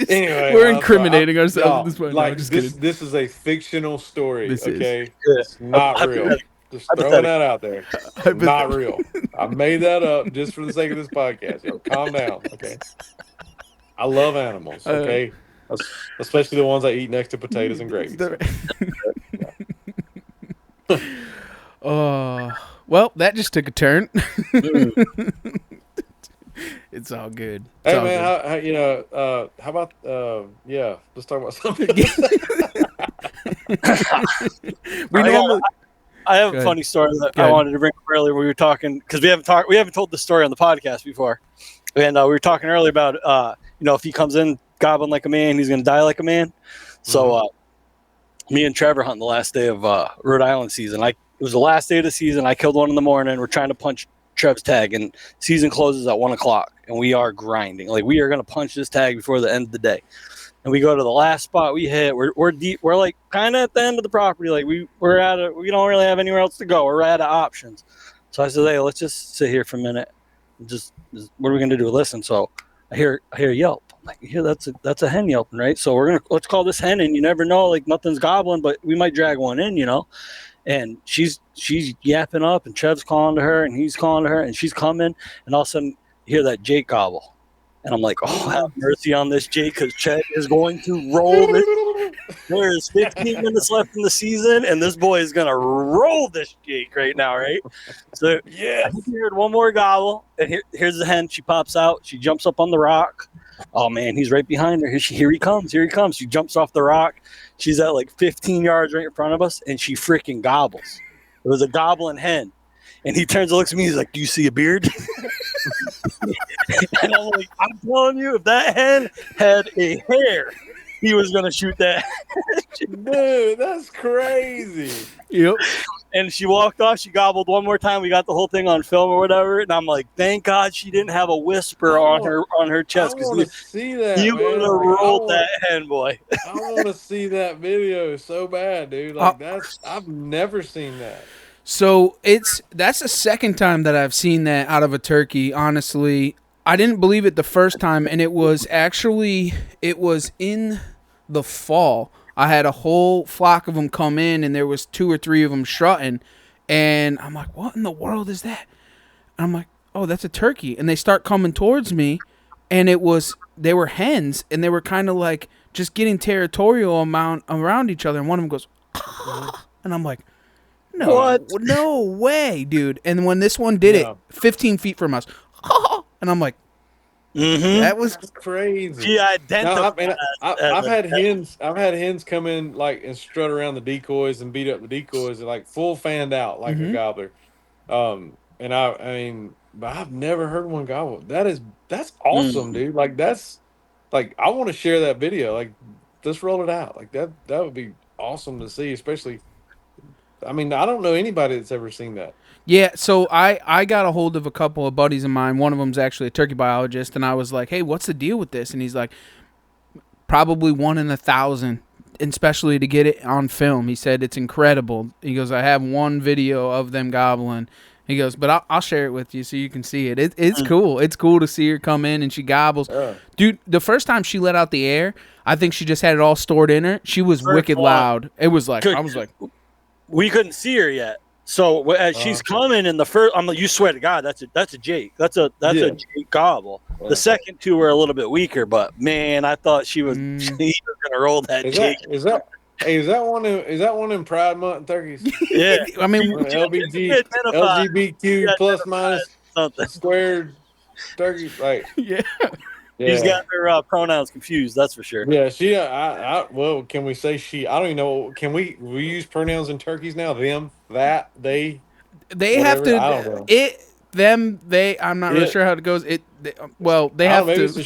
Anyway, We're incriminating ourselves y'all, at this point. No, Like I'm just kidding. this is a fictional story. This is. Okay, Yeah. it's not real. Just throwing that out there. Not real. I made that up just for the sake of this podcast. Yo, calm down. Okay. I love animals. Okay, especially the ones I eat next to potatoes and gravy. Well, that just took a turn. It's all good. It's Hey all man, good. how about let's talk about something. We normally I have Go a ahead. funny story that Go I ahead. wanted to bring up earlier. We were talking because we haven't told the story on the podcast before, and we were talking earlier about if he comes in gobbling like a man, he's gonna die like a man. So me and Trevor hunting the last day of Rhode Island season. It was the last day of the season. I killed one in the morning. We're trying to punch Trev's tag, and season closes at 1:00, and we are grinding. Like we are gonna punch this tag before the end of the day. And we go to the last spot we hit. We're deep. We're like kind of at the end of the property. Like we don't really have anywhere else to go. We're out of options. So I said, hey, let's just sit here for a minute. Just what are we gonna do? Listen. So I hear a yelp. I'm like, yeah, that's a hen yelping, right? So let's call this hen in. You never know, like nothing's gobbling, but we might drag one in, And she's yapping up, and Trev's calling to her, and he's calling to her, and she's coming, and all of a sudden you hear that Jake gobble. And I'm like, oh, have mercy on this Jake, because Chet is going to roll this. There is 15 minutes left in the season, and this boy is going to roll this Jake right now, right? So yeah, I heard one more gobble, and here's the hen. She pops out. She jumps up on the rock. Oh, man, he's right behind her. Here he comes. She jumps off the rock. She's at like 15 yards right in front of us, and she freaking gobbles. It was a gobbling hen. And he turns and looks at me. He's like, do you see a beard? And I'm like, I'm telling you, if that hen had a hair, he was going to shoot that. Dude, that's crazy. Yep. And she walked off. She gobbled one more time. We got the whole thing on film or whatever. And I'm like, thank God she didn't have a whisper on her chest. I want to see that. You would have rolled that hen, boy. I want to see that video so bad, dude. Like I've never seen that. So that's the second time that I've seen that out of a turkey. Honestly, I didn't believe it the first time, and it was in the fall. I had a whole flock of them come in, and there was 2 or 3 of them strutting, and I'm like, what in the world is that? And I'm like, oh, that's a turkey. And they start coming towards me, and they were hens, and they were kind of like just getting territorial around each other, and one of them goes, and I'm like, no way, dude. And when this one did it 15 feet from us, and I'm like, that was crazy. She identified. I've had hens come in like and strut around the decoys and beat up the decoys and like full fanned out like a gobbler. And I mean, but I've never heard one gobble. That's awesome, dude. Like that's like I want to share that video. Like just roll it out. Like that would be awesome to see, especially. I mean, I don't know anybody that's ever seen that. Yeah, so I got a hold of a couple of buddies of mine. One of them's actually a turkey biologist, and I was like, hey, what's the deal with this? And he's like, probably 1 in 1,000, and especially to get it on film. He said it's incredible. He goes, I have one video of them gobbling, He goes, but I'll share it with you so you can see it. It's cool. It's cool to see her come in and she gobbles. Dude, the first time she let out the air, I think she just had it all stored in her. She was wicked loud. It was like, I was like, we couldn't see her yet. So as she's coming in the first, I'm like, you swear to God, that's a Jake. That's a Jake gobble. The second two were a little bit weaker, but man, I thought she was gonna roll that Jake. Is that one of them Pride Month turkeys? Yeah, I mean, LGBTQ plus minus something squared turkeys, like yeah. She's got her pronouns confused. That's for sure. Yeah, well, can we say she? I don't even know. Can we use pronouns in turkeys now? Them, that, they. They whatever? have to. I don't know. It, them, they. I'm not really sure how it goes. They have maybe to.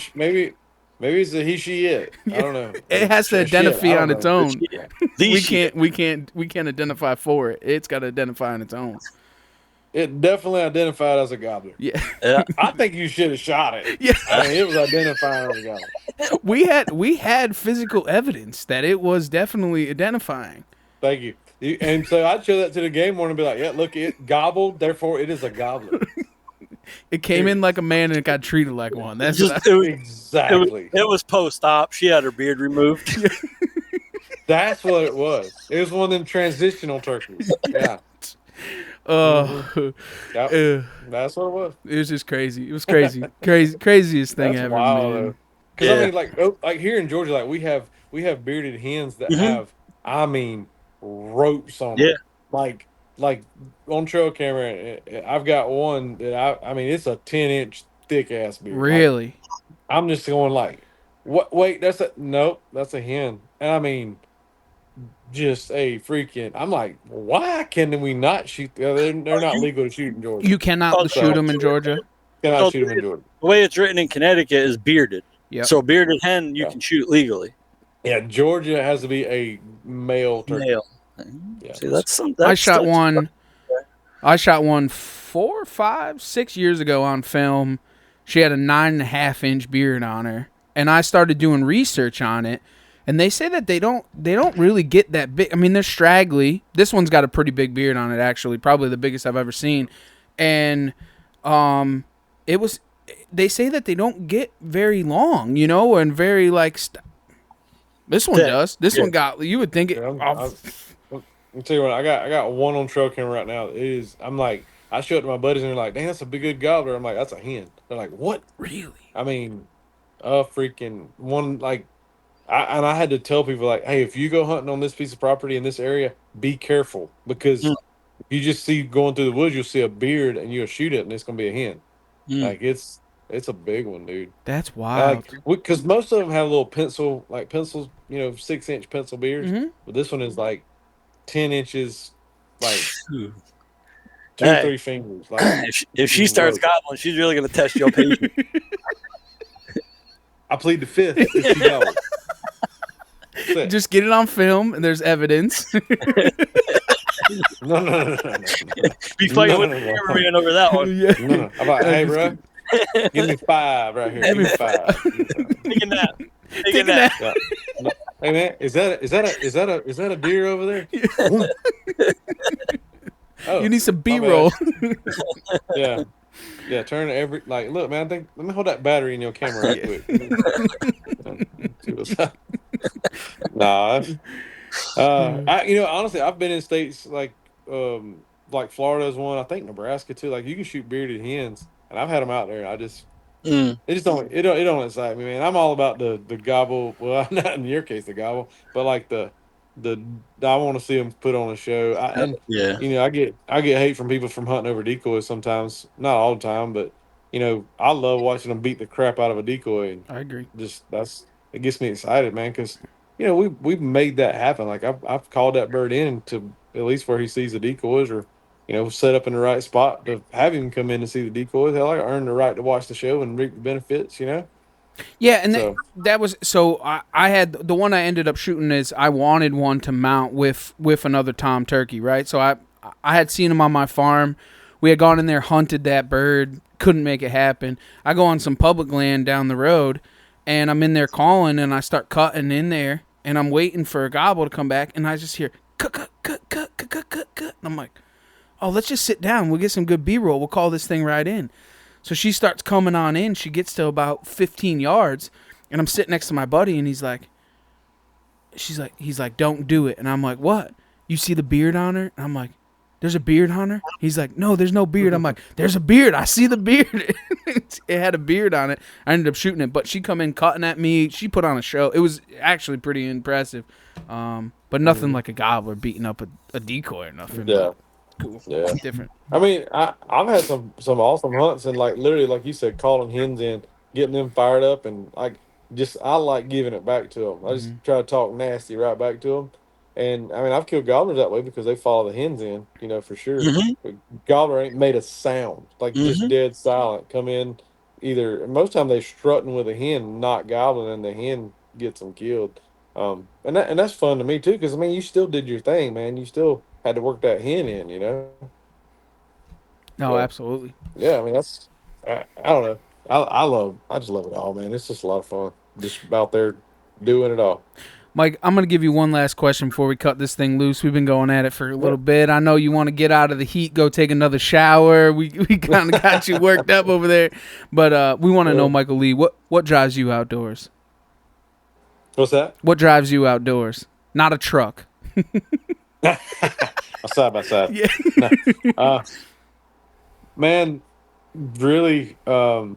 Maybe it's a he, she, it. I don't know. It has to identify on its own. We can't identify for it. It's got to identify on its own. It definitely identified as a gobbler. Yeah. I think you should have shot it. Yeah. I mean, it was identifying as a gobbler. We had physical evidence that it was definitely identifying. Thank you. And so I'd show that to the game warden and be like, yeah, look, it gobbled, therefore it is a gobbler. It came in like a man and it got treated like one. That's exactly. It was post-op. She had her beard removed. That's what it was. It was one of them transitional turkeys. Yeah. That's what it was. It was just crazy. It was crazy. Craziest thing That's ever, wild, man. Because I mean, like here in Georgia, like we have bearded hens that have, I mean, ropes on them. Like on trail camera, I've got one that I mean, it's a 10-inch thick ass beard. Really? Like, I'm just going like, what? Wait, nope, that's a hen. And I mean, just a freaking. I'm like, why can we not shoot? They're not legal to shoot in Georgia. You cannot shoot them in Georgia. Cannot shoot them in Georgia. The way it's written in Connecticut is bearded. Yeah. So bearded hen you can shoot legally. Yeah, Georgia has to be a male turkey. Male. Yeah. See, that's I shot one 4, 5, 6 years ago on film. She had a 9.5-inch beard on her, and I started doing research on it. And they say that they don't really get that big. I mean, they're straggly. This one's got a pretty big beard on it, actually, probably the biggest I've ever seen. And they say that they don't get very long, and very like. This one does. This one got. You would think it. I'll tell you what. I got one on trail camera right now. It is. I'm like, I show it to my buddies and they're like, "Dang, that's a big good gobbler." I'm like, "That's a hen." They're like, "What? Really?" I mean, freaking one like. I had to tell people like, hey, if you go hunting on this piece of property in this area, be careful because if you just see going through the woods, you'll see a beard and you'll shoot it and it's gonna be a hen. Like it's a big one, dude. That's wild. Because most of them have little pencils, 6-inch pencil beards, but this one is like 10 inches, like 2 or 3 fingers. Like if she starts gobbling, she's really gonna test your patience. I plead the fifth if she goes. Just get it on film, and there's evidence. No. Be fighting with the cameraman over that one. Yeah. No. I'm like, hey, bro, give me 5 right here. Give me 5. Take a nap. Yeah. No. Hey man, is that a deer over there? Oh, you need some B-roll. Yeah. Yeah, turn every look, man. Let me hold that battery in your camera right quick. Nah, honestly, I've been in states like Florida is one. I think Nebraska too. Like you can shoot bearded hens, and I've had them out there. It just don't excite me, man. I'm all about the gobble. Well, not in your case the gobble, but like the I want to see them put on a show. I get hate from people from hunting over decoys sometimes. Not all the time, but I love watching them beat the crap out of a decoy. And I agree. It gets me excited, man, because we've made that happen. Like I've called that bird in to at least where he sees the decoys, or set up in the right spot to have him come in and see the decoys. Hell, I earned the right to watch the show and reap the benefits. Yeah, and that was so. I had the one I ended up shooting is I wanted one to mount with another tom turkey, right? So I had seen him on my farm. We had gone in there, hunted that bird, couldn't make it happen. I go on some public land down the road, and I'm in there calling, and I start cutting in there, and I'm waiting for a gobble to come back, and I just hear cut, cut, cut, cut, cut, cut, cut, cut. And I'm like, oh, let's just sit down. We'll get some good B-roll. We'll call this thing right in. So she starts coming on in. She gets to about 15 yards, and I'm sitting next to my buddy, and he's like, don't do it. And I'm like, what? You see the beard on her? And I'm like, there's a beard on her? He's like, no, there's no beard. I'm like, there's a beard. I see the beard. It had a beard on it. I ended up shooting it, but she come in cutting at me. She put on a show. It was actually pretty impressive. But nothing like a gobbler beating up a decoy or nothing. Yeah. Cool. Yeah. Different. I mean, I've had some awesome hunts, and like literally, like you said, calling hens in, getting them fired up, and I like giving it back to them. I just try to talk nasty right back to them, and I mean, I've killed gobblers that way because they follow the hens in, for sure. But gobbler ain't made a sound, like just dead silent. Come in, most time they strutting with a hen, not gobbling, and the hen gets them killed. And that's fun to me too, because I mean, you still did your thing, man. You still had to work that hen in, No, So, absolutely. yeah, I mean, I don't know. I just love it all, man. It's just a lot of fun. Just out there doing it all. Mike, I'm going to give you one last question before we cut this thing loose. We've been going at it for a little bit. I know you want to get out of the heat, go take another shower. We kind of got you worked up over there. But we want to know, Michael Lee, what drives you outdoors? What's that? What drives you outdoors? Not a truck. A side by side. Yeah. No. Man, really, I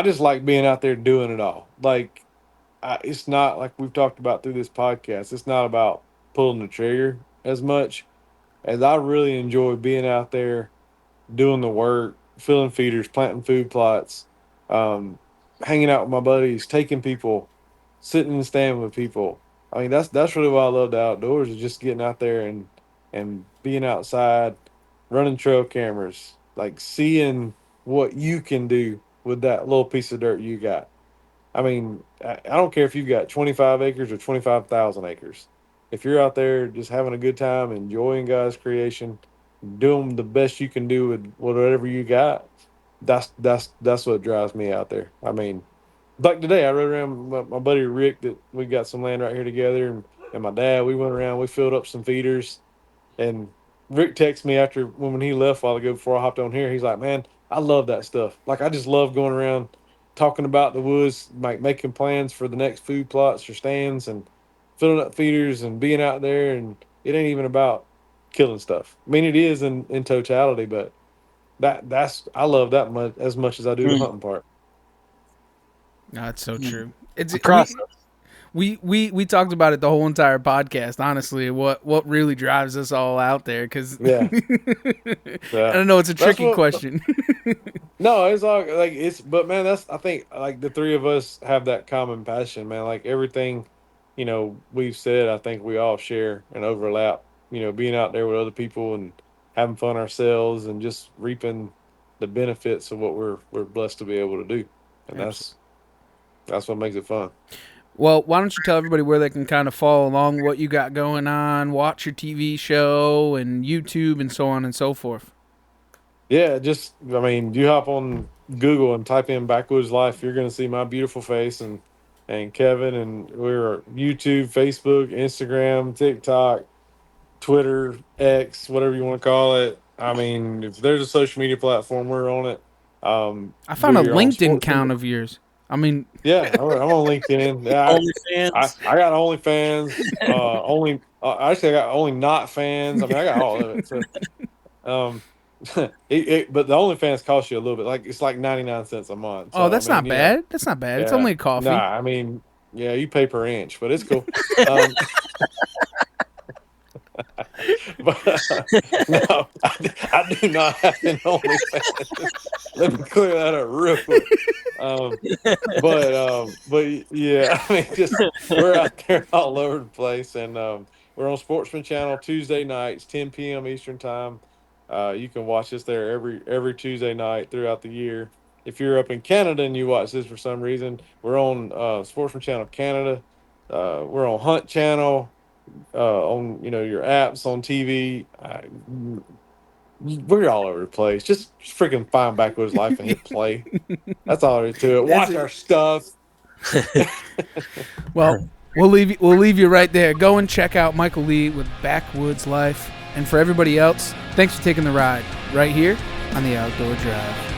just like being out there doing it all. Like, it's not like we've talked about through this podcast. It's not about pulling the trigger as much as I really enjoy being out there doing the work, filling feeders, planting food plots, hanging out with my buddies, taking people, sitting and standing with people. I mean, that's really why I love the outdoors, is just getting out there and being outside, running trail cameras, like seeing what you can do with that little piece of dirt you got. I mean, I don't care if you've got 25 acres or 25,000 acres. If you're out there just having a good time, enjoying God's creation, doing the best you can do with whatever you got, that's what drives me out there. I mean, like today, I rode around with my buddy Rick, that we got some land right here together, and my dad. We went around, we filled up some feeders, and Rick texted me after when he left a while ago before I hopped on here. He's like, "Man, I love that stuff. Like, I just love going around talking about the woods, like making plans for the next food plots or stands, and filling up feeders and being out there. And it ain't even about killing stuff. I mean, it is in totality, but that's I love that much as much as I do the hunting part." No, that's so true. It's The process. We talked about it the whole entire podcast. Honestly, what really drives us all out there? Because Yeah. I don't know. It's a That's tricky question. No, it's all like but man, I think like the three of us have that common passion, man. Like everything, we've said, I think we all share and overlap. Being out there with other people and having fun ourselves and just reaping the benefits of what we're blessed to be able to do, and that's what makes it fun. Well, why don't you tell everybody where they can kind of follow along what you got going on, watch your TV show and YouTube and so on and so forth. Yeah, you hop on Google and type in Backwoods Life, you're going to see my beautiful face and Kevin, and we're YouTube, Facebook, Instagram, TikTok, Twitter, X, whatever you want to call it. I mean, if there's a social media platform, we're on it. I found a LinkedIn account of yours. I mean, yeah, I'm on LinkedIn. Yeah, OnlyFans. I got OnlyFans. Actually, I got only not fans. I mean, I got all of it. So, but the OnlyFans costs you a little bit. Like it's like 99 cents a month. So, that's not bad. That's not bad. It's only a coffee. Nah, I mean, yeah, you pay per inch, but it's cool. But no, I do not have an OnlyFans. Let me clear that up real quick. But yeah, I mean, just we're out there all over the place, and we're on Sportsman Channel Tuesday nights, 10 p.m. Eastern time. You can watch us there every Tuesday night throughout the year. If you're up in Canada and you watch this for some reason, we're on Sportsman Channel Canada. We're on Hunt Channel. On your apps on TV, we're all over the place. Just freaking find Backwoods Life and hit play. That's all there is to it. Watch our stuff. Well, We'll leave you right there. Go and check out Michael Lee with Backwoods Life. And for everybody else, thanks for taking the ride right here on the Outdoor Drive.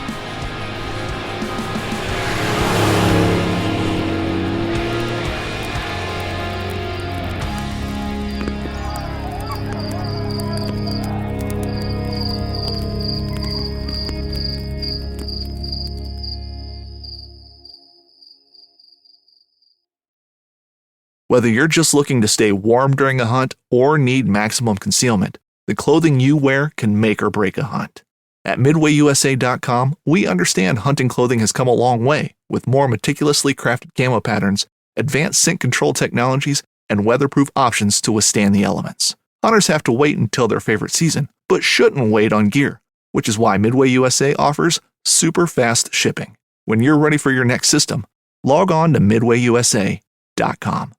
Whether you're just looking to stay warm during a hunt or need maximum concealment, the clothing you wear can make or break a hunt. At MidwayUSA.com, we understand hunting clothing has come a long way with more meticulously crafted camo patterns, advanced scent control technologies, and weatherproof options to withstand the elements. Hunters have to wait until their favorite season, but shouldn't wait on gear, which is why Midway USA offers super fast shipping. When you're ready for your next system, log on to MidwayUSA.com.